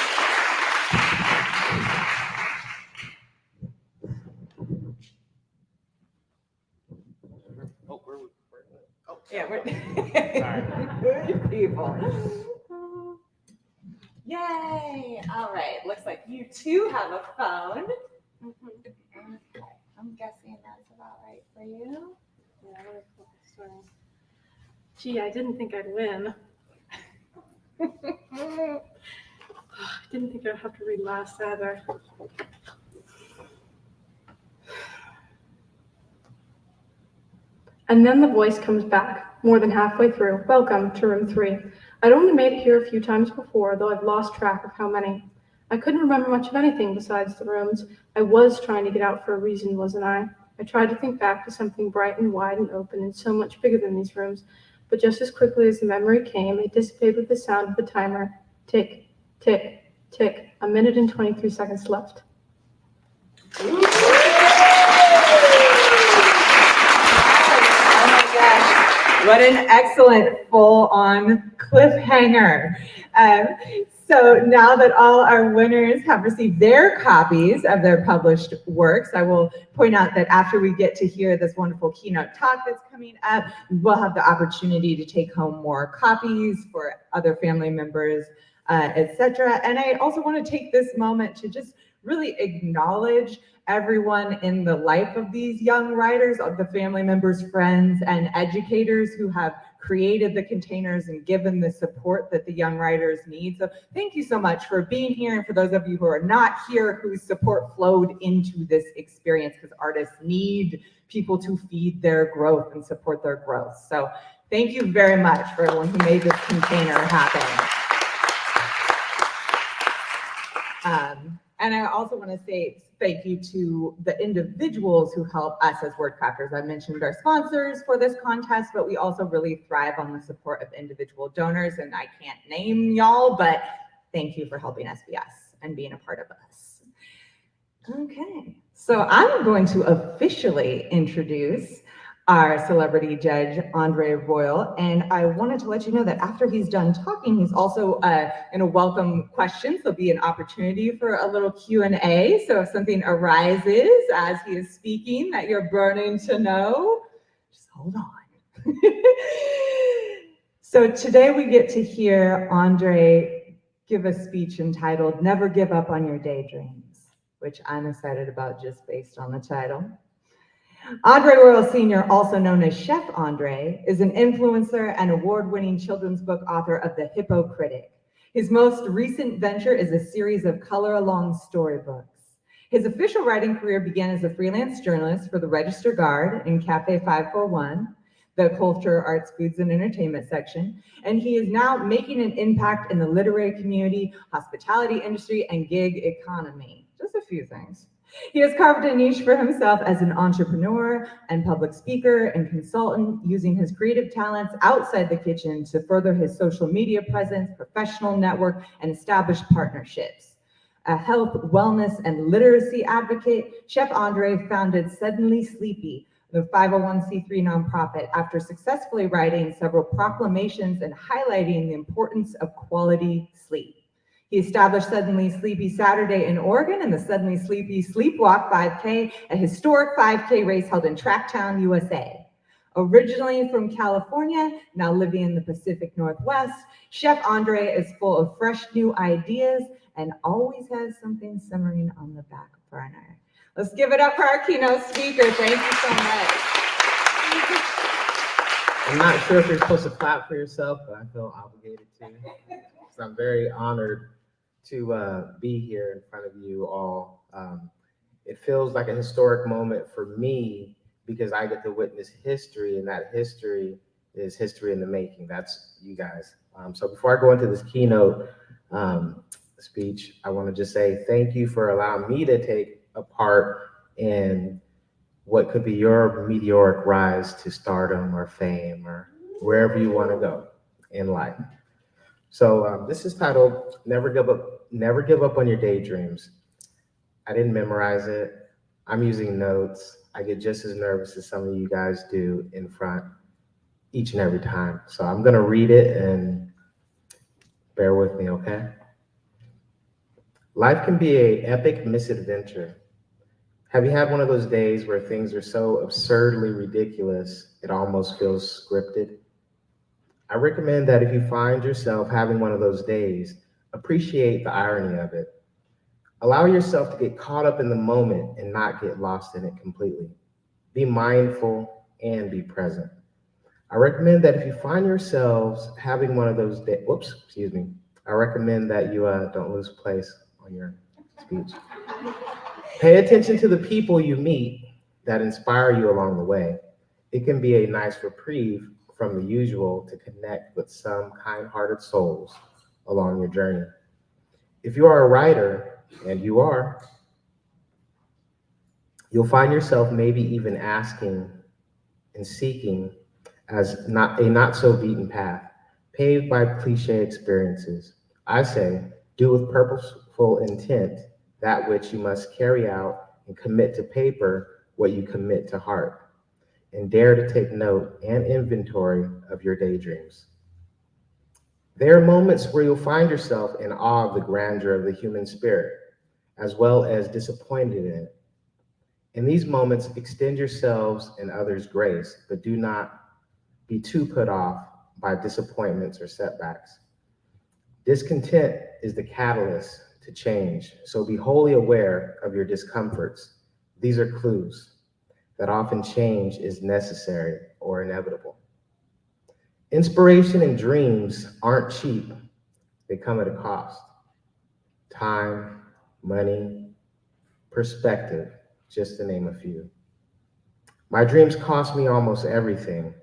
Oh, Yeah, we're Sorry. good people. Yay! All right, looks like you two have a phone. Okay, I'm guessing that's about right for you. Gee, I didn't think I'd win. I didn't think I'd have to read last either. And then the voice comes back, more than halfway through. Welcome to room 3. I'd only made it here a few times before, though I've lost track of how many. I couldn't remember much of anything besides the rooms. I was trying to get out for a reason, wasn't I? I tried to think back to something bright and wide and open and so much bigger than these rooms, but just as quickly as the memory came, it dissipated with the sound of the timer. Tick, tick, tick. 1 minute and 23 seconds left. What an excellent full-on cliffhanger. So now that all our winners have received their copies of their published works, I will point out that after we get to hear this wonderful keynote talk that's coming up, we'll have the opportunity to take home more copies for other family members, etc. And I also want to take this moment to just really acknowledge everyone in the life of these young writers, of the family members, friends, and educators who have created the containers and given the support that the young writers need. So thank you so much for being here, and for those of you who are not here, whose support flowed into this experience, because artists need people to feed their growth and support their growth. So thank you very much for everyone who made this container happen. And I also want to say thank you to the individuals who help us as Wordcrafters. I mentioned our sponsors for this contest, but we also really thrive on the support of individual donors, and I can't name y'all, but thank you for helping us be us and being a part of us. Okay, so I'm going to officially introduce our celebrity judge, Andre Royal, and I wanted to let you know that after he's done talking, he's also going to welcome questions. There'll be an opportunity for a little Q&A, so if something arises as he is speaking that you're burning to know, just hold on. So today we get to hear Andre give a speech entitled "Never Give Up on Your Daydreams," which I'm excited about just based on the title. Andre Royal Sr., also known as Chef Andre, is an influencer and award-winning children's book author of The Hippo Critic. His most recent venture is a series of color-along storybooks. His official writing career began as a freelance journalist for the Register Guard in Cafe 541, the culture, arts, foods, and entertainment section, and he is now making an impact in the literary community, hospitality industry, and gig economy. Just a few things. He has carved a niche for himself as an entrepreneur and public speaker and consultant, using his creative talents outside the kitchen to further his social media presence, professional network, and establish partnerships. A health, wellness, and literacy advocate, Chef Andre founded Suddenly Sleepy, the 501c3 nonprofit, after successfully writing several proclamations and highlighting the importance of quality sleep. He established Suddenly Sleepy Saturday in Oregon and the Suddenly Sleepy Sleepwalk 5K, a historic 5K race held in Tracktown, USA. Originally from California, now living in the Pacific Northwest, Chef Andre is full of fresh new ideas and always has something simmering on the back burner. Let's give it up for our keynote speaker. Thank you so much. I'm not sure if you're supposed to clap for yourself, but I feel obligated to. So I'm very honored to be here in front of you all. It feels like a historic moment for me because I get to witness history, and that history is history in the making. That's you guys. So before I go into this keynote speech, I want to just say thank you for allowing me to take a part in what could be your meteoric rise to stardom or fame or wherever you want to go in life. So this is titled Never Give Up on Your Daydreams. I didn't memorize it. I'm using notes. I get just as nervous as some of you guys do in front each and every time. So I'm gonna read it and bear with me, okay? Life can be an epic misadventure. Have you had one of those days where things are so absurdly ridiculous, it almost feels scripted? I recommend that if you find yourself having one of those days, appreciate the irony of it. Allow yourself to get caught up in the moment and not get lost in it completely. Be mindful and be present. I recommend that if you find yourselves having one of those days, I recommend that you don't lose place on your speech. Pay attention to the people you meet that inspire you along the way. It can be a nice reprieve from the usual to connect with some kind-hearted souls along your journey. If you are a writer, and you are, you'll find yourself maybe even asking and seeking as not so beaten path, paved by cliche experiences. I say, do with purposeful intent that which you must carry out and commit to paper what you commit to heart, and dare to take note and inventory of your daydreams. There are moments where you'll find yourself in awe of the grandeur of the human spirit, as well as disappointed in it. In these moments, extend yourselves and others grace, but do not be too put off by disappointments or setbacks. Discontent is the catalyst to change, so be wholly aware of your discomforts. These are clues that often change is necessary or inevitable. Inspiration and dreams aren't cheap. They come at a cost. Time, money, perspective, just to name a few. My dreams cost me almost everything.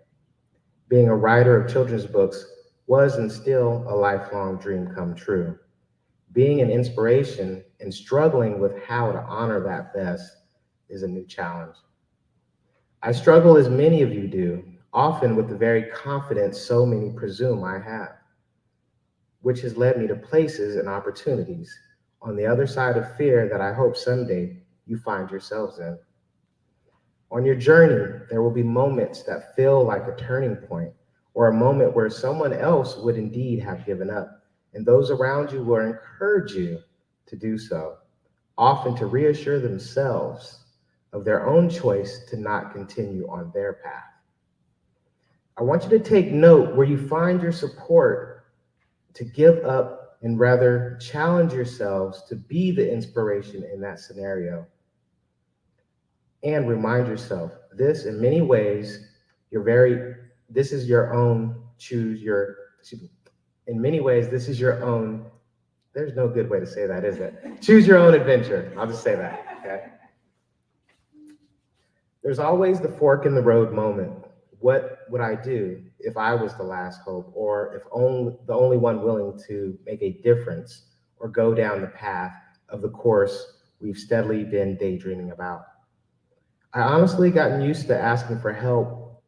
Being a writer of children's books was and still a lifelong dream come true. Being an inspiration and struggling with how to honor that best is a new challenge. I struggle as many of you do, often with the very confidence so many presume I have, which has led me to places and opportunities on the other side of fear that I hope someday you find yourselves in. On your journey, there will be moments that feel like a turning point, or a moment where someone else would indeed have given up, and those around you will encourage you to do so, often to reassure themselves of their own choice to not continue on their path. I want you to take note where you find your support to give up and rather challenge yourselves to be the inspiration in that scenario. And remind yourself, this in many ways, this is your own, in many ways, this is your own, there's no good way to say that, is it? Choose your own adventure. I'll just say that, okay? There's always the fork in the road moment. What would I do if I was the last hope, or if the only one willing to make a difference or go down the path of the course we've steadily been daydreaming about? I honestly gotten used to asking for help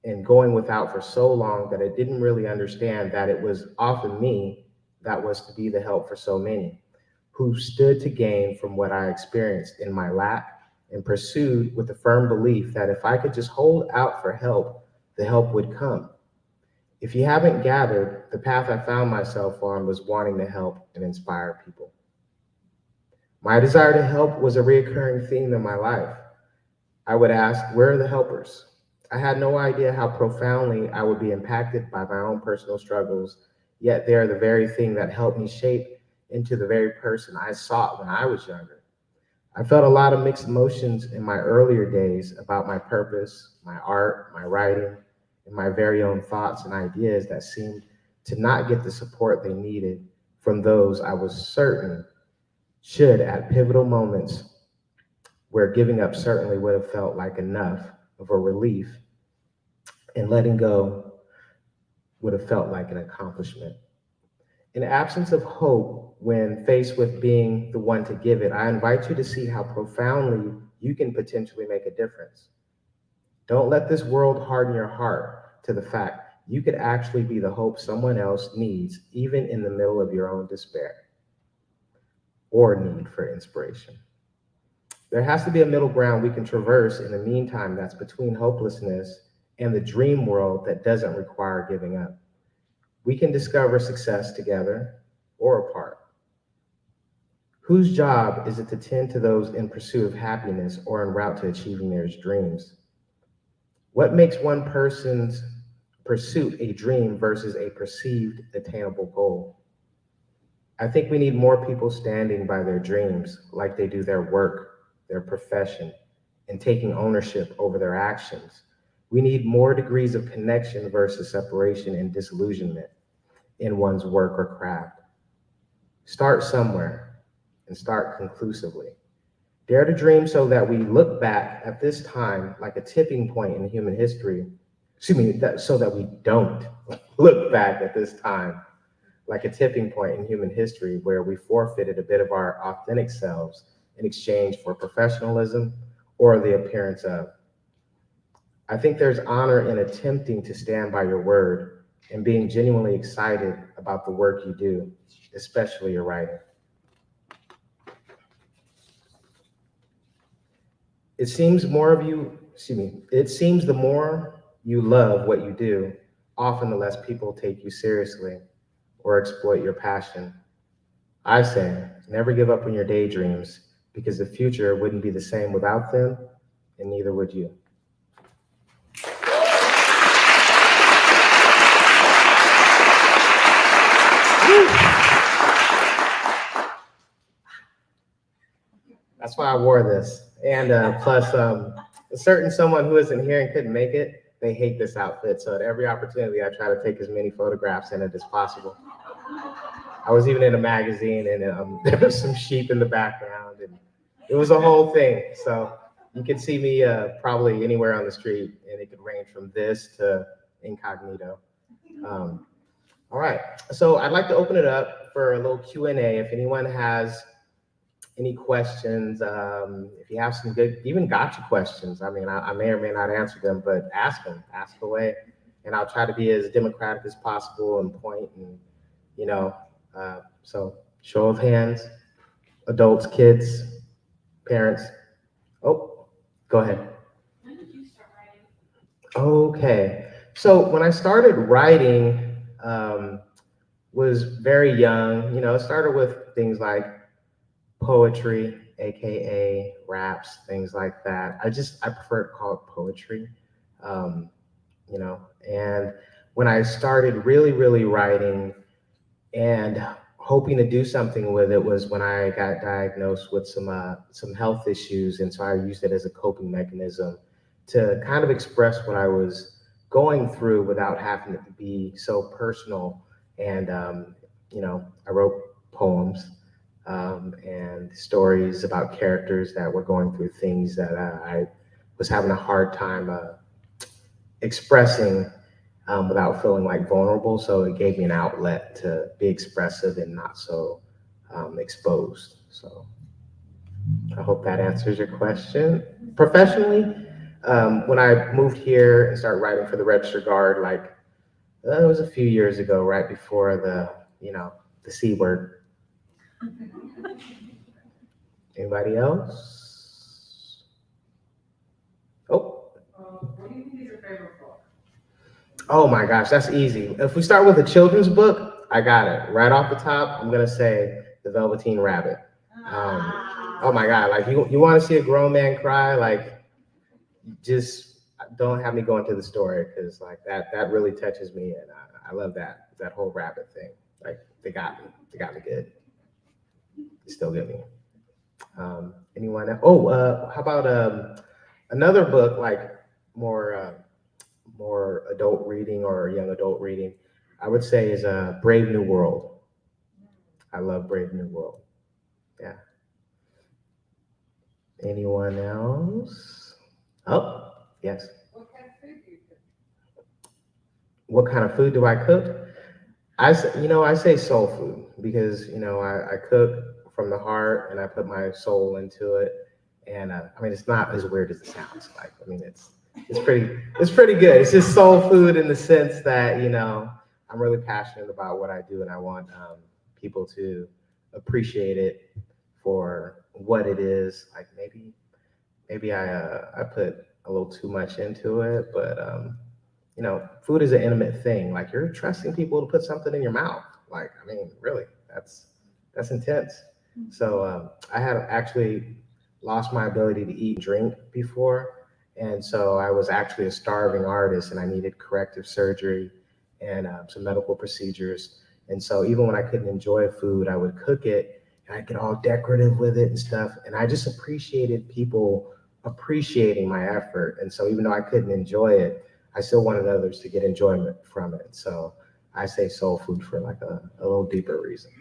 and going without for so long that I didn't really understand that it was often me that was to be the help for so many who stood to gain from what I experienced in my lack and pursued with the firm belief that if I could just hold out for help, the help would come. If you haven't gathered, the path I found myself on was wanting to help and inspire people. My desire to help was a recurring theme in my life. I would ask, where are the helpers? I had no idea how profoundly I would be impacted by my own personal struggles, yet they are the very thing that helped me shape into the very person I sought when I was younger. I felt a lot of mixed emotions in my earlier days about my purpose, my art, my writing, and my very own thoughts and ideas that seemed to not get the support they needed from those I was certain should at pivotal moments where giving up certainly would have felt like enough of a relief, and letting go would have felt like an accomplishment. In absence of hope, when faced with being the one to give it, I invite you to see how profoundly you can potentially make a difference. Don't let this world harden your heart to the fact you could actually be the hope someone else needs, even in the middle of your own despair or need for inspiration. There has to be a middle ground we can traverse in the meantime that's between hopelessness and the dream world that doesn't require giving up. We can discover success together or apart. Whose job is it to tend to those in pursuit of happiness or en route to achieving their dreams? What makes one person's pursuit a dream versus a perceived attainable goal? I think we need more people standing by their dreams like they do their work, their profession, and taking ownership over their actions. We need more degrees of connection versus separation and disillusionment in one's work or craft. Start somewhere and start conclusively. Dare to dream so that we look back at this time like a tipping point in human history. So that we don't look back at this time like a tipping point in human history where we forfeited a bit of our authentic selves in exchange for professionalism or the appearance of. I think there's honor in attempting to stand by your word and being genuinely excited about the work you do, especially your writing. It seems the more you love what you do, often the less people take you seriously or exploit your passion. I say, never give up on your daydreams, because the future wouldn't be the same without them, and neither would you. That's why I wore this. And plus, a certain someone who isn't here and couldn't make it, they hate this outfit. So at every opportunity, I try to take as many photographs in it as possible. I was even in a magazine, and there was some sheep in the background, and it was a whole thing. So you can see me probably anywhere on the street, and it could range from this to incognito. All right, so I'd like to open it up for a little Q&A. If anyone has any questions, if you have some good, even gotcha questions, I mean, I may or may not answer them, but ask away. And I'll try to be as democratic as possible and point and, so show of hands, adults, kids, parents. Oh, go ahead. When did you start writing? Okay, so when I started writing, was very young. It started with things like poetry, AKA raps, things like that. I prefer to call it poetry, and when I started really, really writing and hoping to do something with it was when I got diagnosed with some health issues. And so I used it as a coping mechanism to kind of express what I was going through without having it to be so personal. And, I wrote poems and stories about characters that were going through things that I was having a hard time expressing without feeling like vulnerable. So it gave me an outlet to be expressive and not so exposed. So I hope that answers your question. Professionally, when I moved here and started writing for the Register Guard, it was a few years ago, right before the C word. Anybody else? Oh. What do you think is your favorite book? Oh my gosh, that's easy. If we start with a children's book, I got it. Right off the top, I'm gonna say The Velveteen Rabbit. Oh my God, you want to see a grown man cry? Just don't have me go into the story, because that really touches me, and I love that whole rabbit thing. They got me good. They still get me. Anyone else? How about another book, more adult reading or young adult reading, I would say is Brave New World. I love Brave New World. Yeah. Anyone else? Oh, yes. What kind of food do you cook? what kind of food do I cook? I say soul food because, I cook from the heart and I put my soul into it. And it's not as weird as it sounds. Like, it's pretty good. It's just soul food in the sense that, I'm really passionate about what I do and I want people to appreciate it for what it is. Like maybe I put a little too much into it, but food is an intimate thing. Like you're trusting people to put something in your mouth. Like, really, that's intense. So I had actually lost my ability to eat and drink before. And so I was actually a starving artist and I needed corrective surgery and some medical procedures. And so even when I couldn't enjoy food, I would cook it and I'd get all decorative with it and stuff. And I just appreciated people appreciating my effort. And so even though I couldn't enjoy it, I still wanted others to get enjoyment from it. So I say soul food for like a little deeper reason.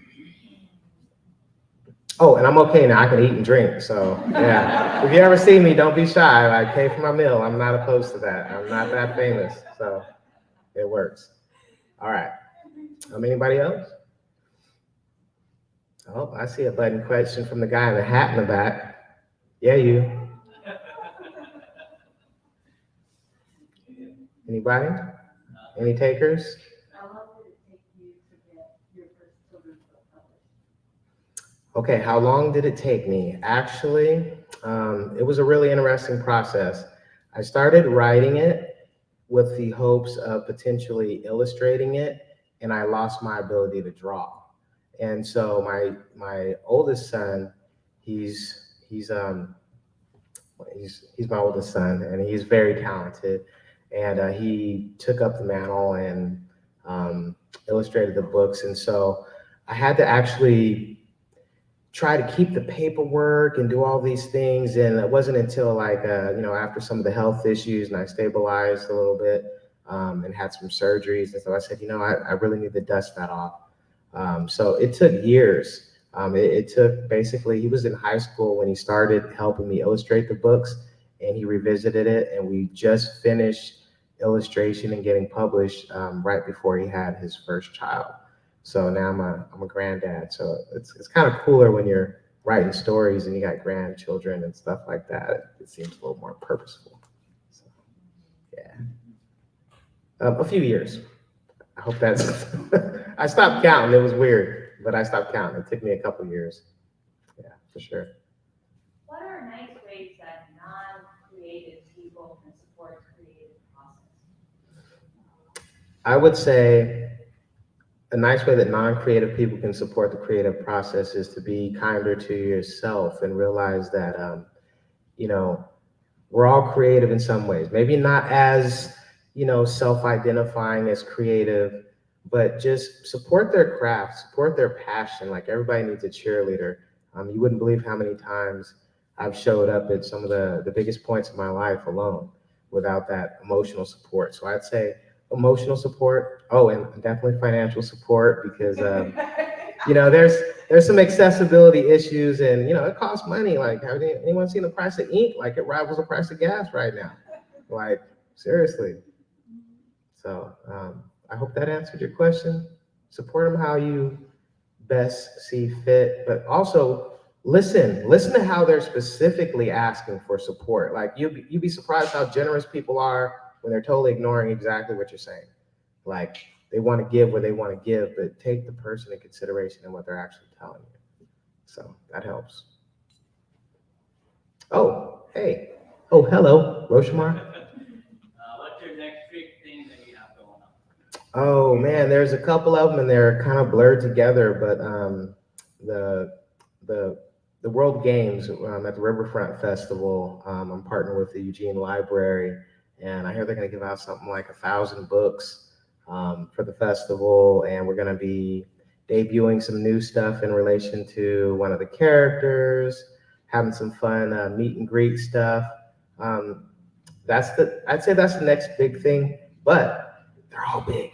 Oh, and I'm okay now. I can eat and drink. So yeah, if you ever see me, don't be shy. I pay for my meal. I'm not opposed to that. I'm not that famous. So it works. All right. Anybody else? Oh, I see a button question from the guy in the hat in the back. Yeah, you. Anybody? Any takers? How long did it take you to get your first children's book published? Okay, how long did it take me? Actually, it was a really interesting process. I started writing it with the hopes of potentially illustrating it, and I lost my ability to draw. And so my oldest son, he's my oldest son, and he's very talented. And he took up the mantle and illustrated the books. And so I had to actually try to keep the paperwork and do all these things. And it wasn't until after some of the health issues and I stabilized a little bit and had some surgeries. And so I said, I really need to dust that off. So it took years. It took basically, he was in high school when he started helping me illustrate the books and he revisited it. And we just finished illustration and getting published right before he had his first child. So now I'm a granddad. So it's kind of cooler when you're writing stories and you got grandchildren and stuff like that. It seems a little more purposeful. So, yeah. A few years. I hope that's, I stopped counting. It was weird, but I stopped counting. It took me a couple years. Yeah, for sure. What are nice ways that non-creative people can support the creative process? I would say a nice way that non-creative people can support the creative process is to be kinder to yourself and realize that, we're all creative in some ways. Maybe not as, self-identifying as creative, but just support their craft, support their passion. Like everybody needs a cheerleader. You wouldn't believe how many times I've showed up at some of the biggest points of my life alone without that emotional support. So I'd say emotional support. Oh, and definitely financial support because, there's some accessibility issues and, it costs money. Like, have anyone seen the price of ink? Like it rivals the price of gas right now. Like, seriously. So I hope that answered your question. Support them how you best see fit, but also listen to how they're specifically asking for support. Like you'd be surprised how generous people are when they're totally ignoring exactly what you're saying. Like they want to give what they want to give, but take the person in consideration and what they're actually telling you. So that helps. Oh, hey. Oh, hello, Roshamar. What's your next big thing that you have going on? Oh man, there's a couple of them and they're kind of blurred together, but the World Games at the Riverfront Festival, I'm partnered with the Eugene Library, and I hear they're going to give out something like 1,000 books for the festival, and we're going to be debuting some new stuff in relation to one of the characters, having some fun meet and greet stuff. I'd say that's the next big thing, but they're all big,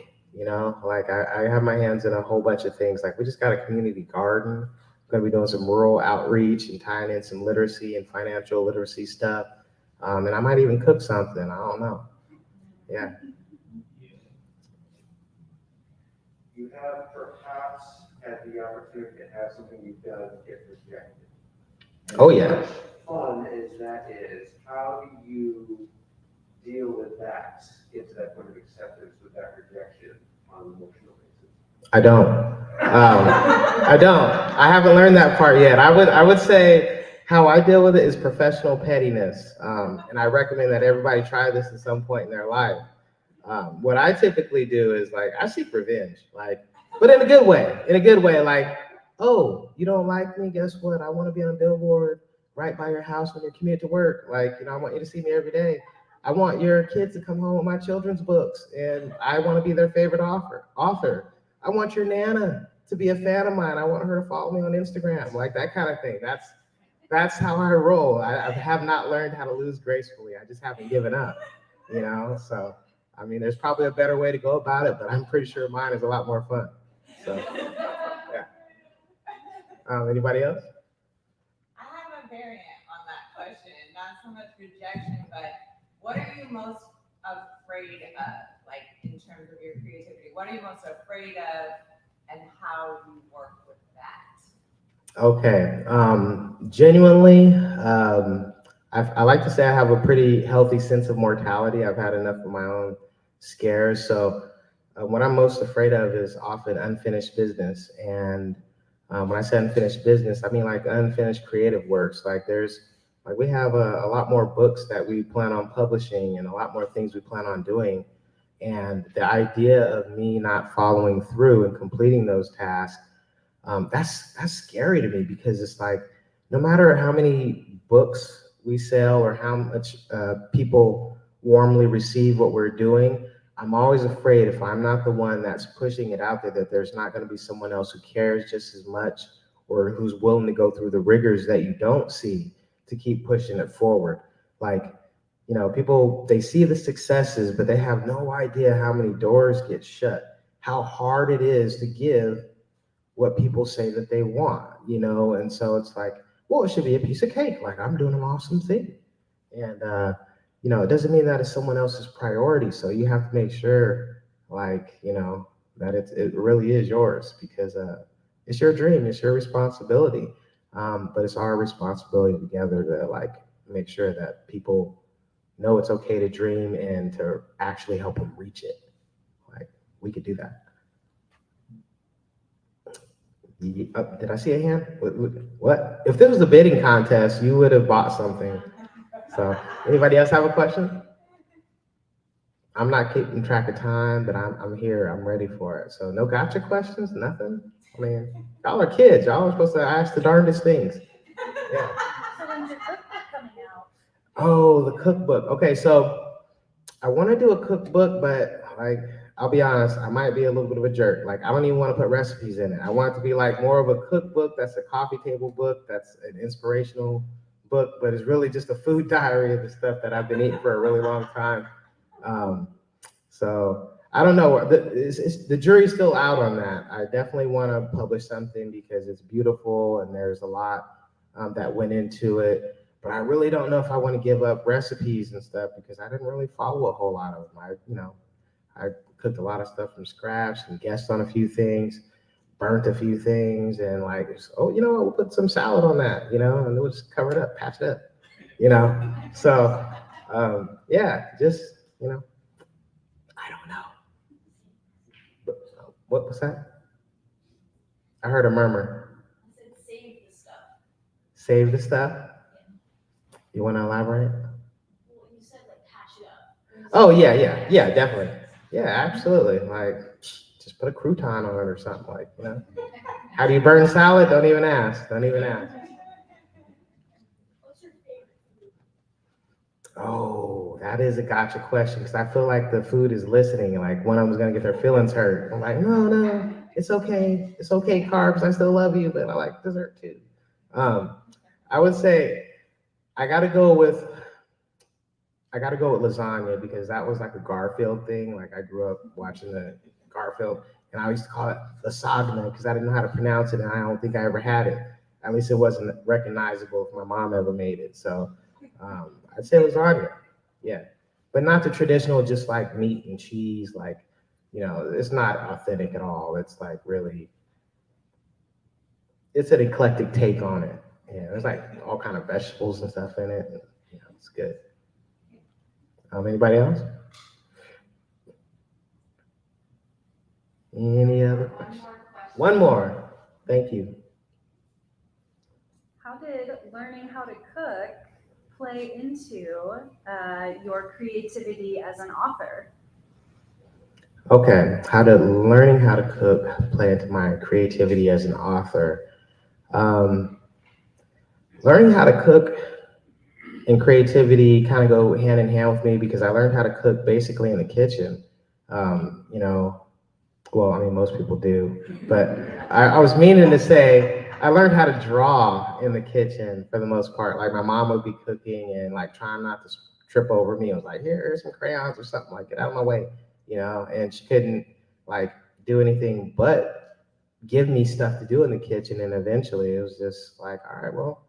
like I have my hands in a whole bunch of things. Like we just got a community garden. We're going to be doing some rural outreach and tying in some literacy and financial literacy stuff. And I might even cook something. I don't know. Yeah. have perhaps had the opportunity to have something you've done get rejected? And Oh, yeah. as fun as that is, how do you deal with that, get to that point of acceptance with that rejection on an emotional basis? I don't. I don't. I haven't learned that part yet. I would say how I deal with it is professional pettiness. And I recommend that everybody try this at some point in their life. What I typically do is like, I seek revenge, like, but in a good way, like, oh, you don't like me? Guess what? I want to be on a billboard right by your house when you commute to work. Like, I want you to see me every day. I want your kids to come home with my children's books, and I want to be their favorite author. I want your Nana to be a fan of mine. I want her to follow me on Instagram, like that kind of thing. That's how I roll. I have not learned how to lose gracefully. I just haven't given up, So, I mean, there's probably a better way to go about it, but I'm pretty sure mine is a lot more fun. So, yeah. Anybody else? I have a variant on that question, not so much rejection, but what are you most afraid of, like in terms of your creativity? What are you most afraid of, and how do you work with that? Okay. Genuinely, I like to say I have a pretty healthy sense of mortality. I've had enough of my own scares. So what I'm most afraid of is often unfinished business. And when I say unfinished business, I mean like unfinished creative works. We have a lot more books that we plan on publishing and a lot more things we plan on doing. And the idea of me not following through and completing those tasks, that's scary to me, because it's like, no matter how many books we sell or how much people warmly receive what we're doing, I'm always afraid if I'm not the one that's pushing it out there, that there's not going to be someone else who cares just as much or who's willing to go through the rigors that you don't see to keep pushing it forward. Like, people, they see the successes, but they have no idea how many doors get shut, how hard it is to give what people say that they want, And so it's like, well, it should be a piece of cake. Like, I'm doing an awesome thing. And, it doesn't mean that it's someone else's priority. So you have to make sure, that it really is yours, because it's your dream, it's your responsibility. But it's our responsibility together to make sure that people know it's okay to dream and to actually help them reach it. Like, we could do that. Did I see a hand? What? If this was a bidding contest, you would have bought something. So, anybody else have a question? I'm not keeping track of time, but I'm here. I'm ready for it. So, no gotcha questions? Nothing? I mean, y'all are kids. Y'all are supposed to ask the darndest things. Yeah. So when's your cookbook coming out? Oh, the cookbook. Okay, so I want to do a cookbook, but I'll be honest, I might be a little bit of a jerk. I don't even want to put recipes in it. I want it to be more of a cookbook that's a coffee table book, that's an inspirational book, but it's really just a food diary of the stuff that I've been eating for a really long time. So I don't know. The jury's still out on that. I definitely want to publish something because it's beautiful and there's a lot that went into it. But I really don't know if I want to give up recipes and stuff, because I didn't really follow a whole lot of them. I cooked a lot of stuff from scratch and guessed on a few things, burnt a few things, and we'll put some salad on that, and we'll just cover it up, patch it up, So, just, I don't know. But, what was that? I heard a murmur. I said save the stuff. Save the stuff? You want to elaborate? Well, you said patch it up. Oh, yeah, definitely. Yeah, absolutely. Just put a crouton on it or something, How do you burn salad? Don't even ask. What's your favorite food? Oh, that is a gotcha question, because I feel like the food is listening, one of them is going to get their feelings hurt. I'm like, no, it's okay. It's okay, carbs. I still love you, but I like dessert too. I would say I got to go with lasagna, because that was a Garfield thing. I grew up watching the Garfield, and I used to call it lasagna because I didn't know how to pronounce it, and I don't think I ever had it. At least it wasn't recognizable if my mom ever made it. So I'd say lasagna, yeah. But not the traditional, just meat and cheese, it's not authentic at all. It's like really, it's an eclectic take on it. Yeah, there's like all kind of vegetables and stuff in it. And, it's good. Anybody else? Any other questions? One more. Thank you. How did learning how to cook play into your creativity as an author? Okay, how did learning how to cook play into my creativity as an author? Learning how to cook and creativity kind of go hand in hand with me because I learned how to cook basically in the kitchen. Well, I mean, most people do, but I was meaning to say I learned how to draw in the kitchen for the most part. Like my mom would be cooking and like trying not to trip over me. I was like, here's some crayons or something, like get out of my way, and she couldn't like do anything but give me stuff to do in the kitchen. And eventually it was just like, all right, well,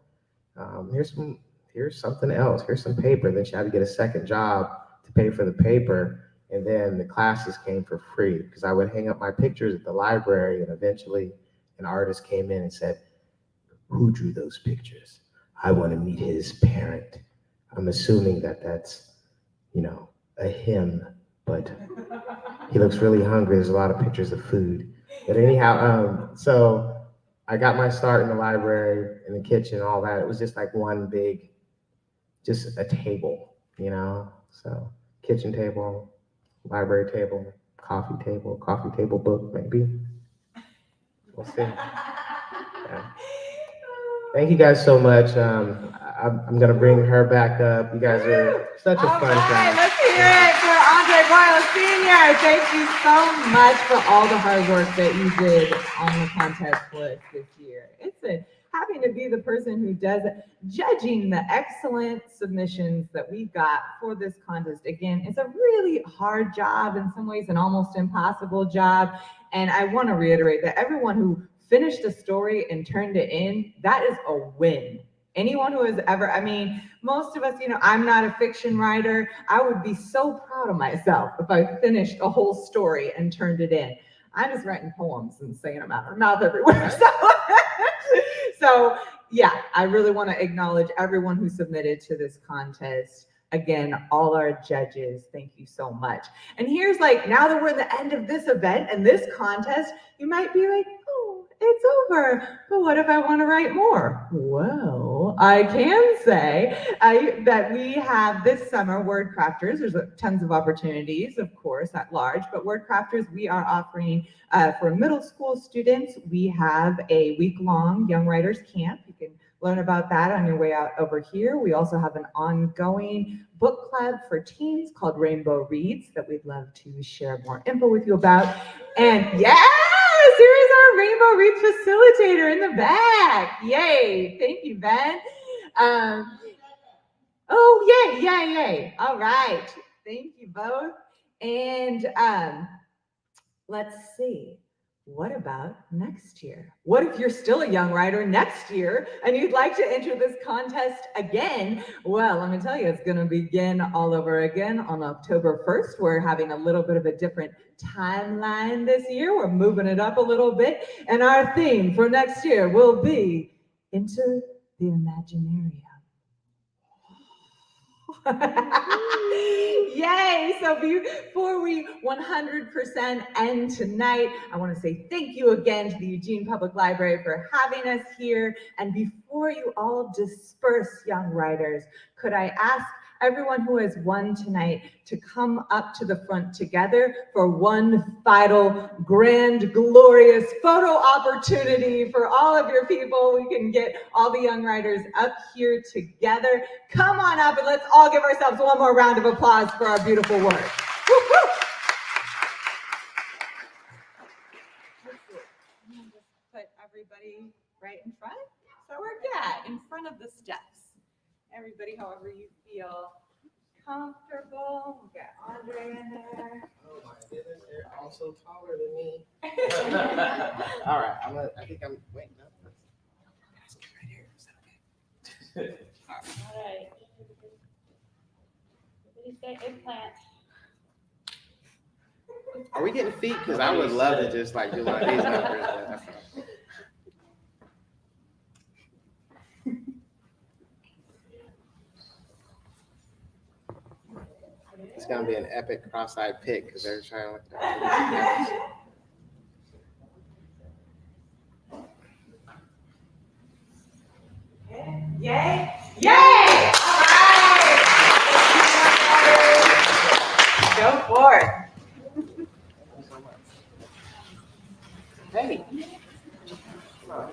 here's something else. Here's some paper. Then she had to get a second job to pay for the paper. And then the classes came for free because I would hang up my pictures at the library, and eventually an artist came in and said, who drew those pictures? I want to meet his parent. I'm assuming that that's, a him, but he looks really hungry. There's a lot of pictures of food. But anyhow, so I got my start in the library, in the kitchen, all that. It was just like one big, just a table, so kitchen table, library table, coffee table book, maybe. We'll see. Yeah. Thank you guys so much. I'm gonna bring her back up. You guys are such a fun class. Let's hear it for Andre Royal Sr. Thank you so much for all the hard work that you did on the contest for us this year. It's having to be the person who does it, judging the excellent submissions that we got for this contest. Again, it's a really hard job, in some ways an almost impossible job. And I want to reiterate that everyone who finished a story and turned it in, that is a win. Anyone who has ever, most of us, I'm not a fiction writer. I would be so proud of myself if I finished a whole story and turned it in. I'm just writing poems and saying them out of my mouth everywhere. So yeah, I really want to acknowledge everyone who submitted to this contest. Again, all our judges, thank you so much. And here's now that we're at the end of this event and this contest, you might be like, oh, it's over, but what if I want to write more? Well, I can say that we have this summer Wordcrafters. There's tons of opportunities, of course, at large, but Wordcrafters, we are offering for middle school students, we have a week-long Young Writers Camp. You can learn about that on your way out over here. We also have an ongoing book club for teens called Rainbow Reads that we'd love to share more info with you about. And yes, here is our Rainbow Reads facilitator in the back. Yay, thank you, Ben. Oh, yay. All right, thank you both. And let's see. What about next year? What if you're still a young writer next year and you'd like to enter this contest again? Well, let me tell you, it's going to begin all over again on October 1st. We're having a little bit of a different timeline this year. We're moving it up a little bit. And our theme for next year will be Enter the Imaginarium. Yay! So before we 100% end tonight, I want to say thank you again to the Eugene Public Library for having us here. And before you all disperse, young writers, could I ask everyone who has won tonight to come up to the front together for one final grand, glorious photo opportunity for all of your people. We can get all the young writers up here together. Come on up and let's all give ourselves one more round of applause for our beautiful work. Woo-hoo! Just put everybody right in front. So we're good, in front of the steps. Everybody, however you feel comfortable. We'll get Andre in there. Oh my goodness, they're also taller than me. All right, wait, no. Guys, get right here. Is that okay? All right. Everybody say eggplant. Are we getting feet? Because I would love to just like do one of these numbers. But that's not- It's gonna be an epic cross-eyed pick because they're trying to look at Yay! Yay! All right. Go for it. Hey. Come on.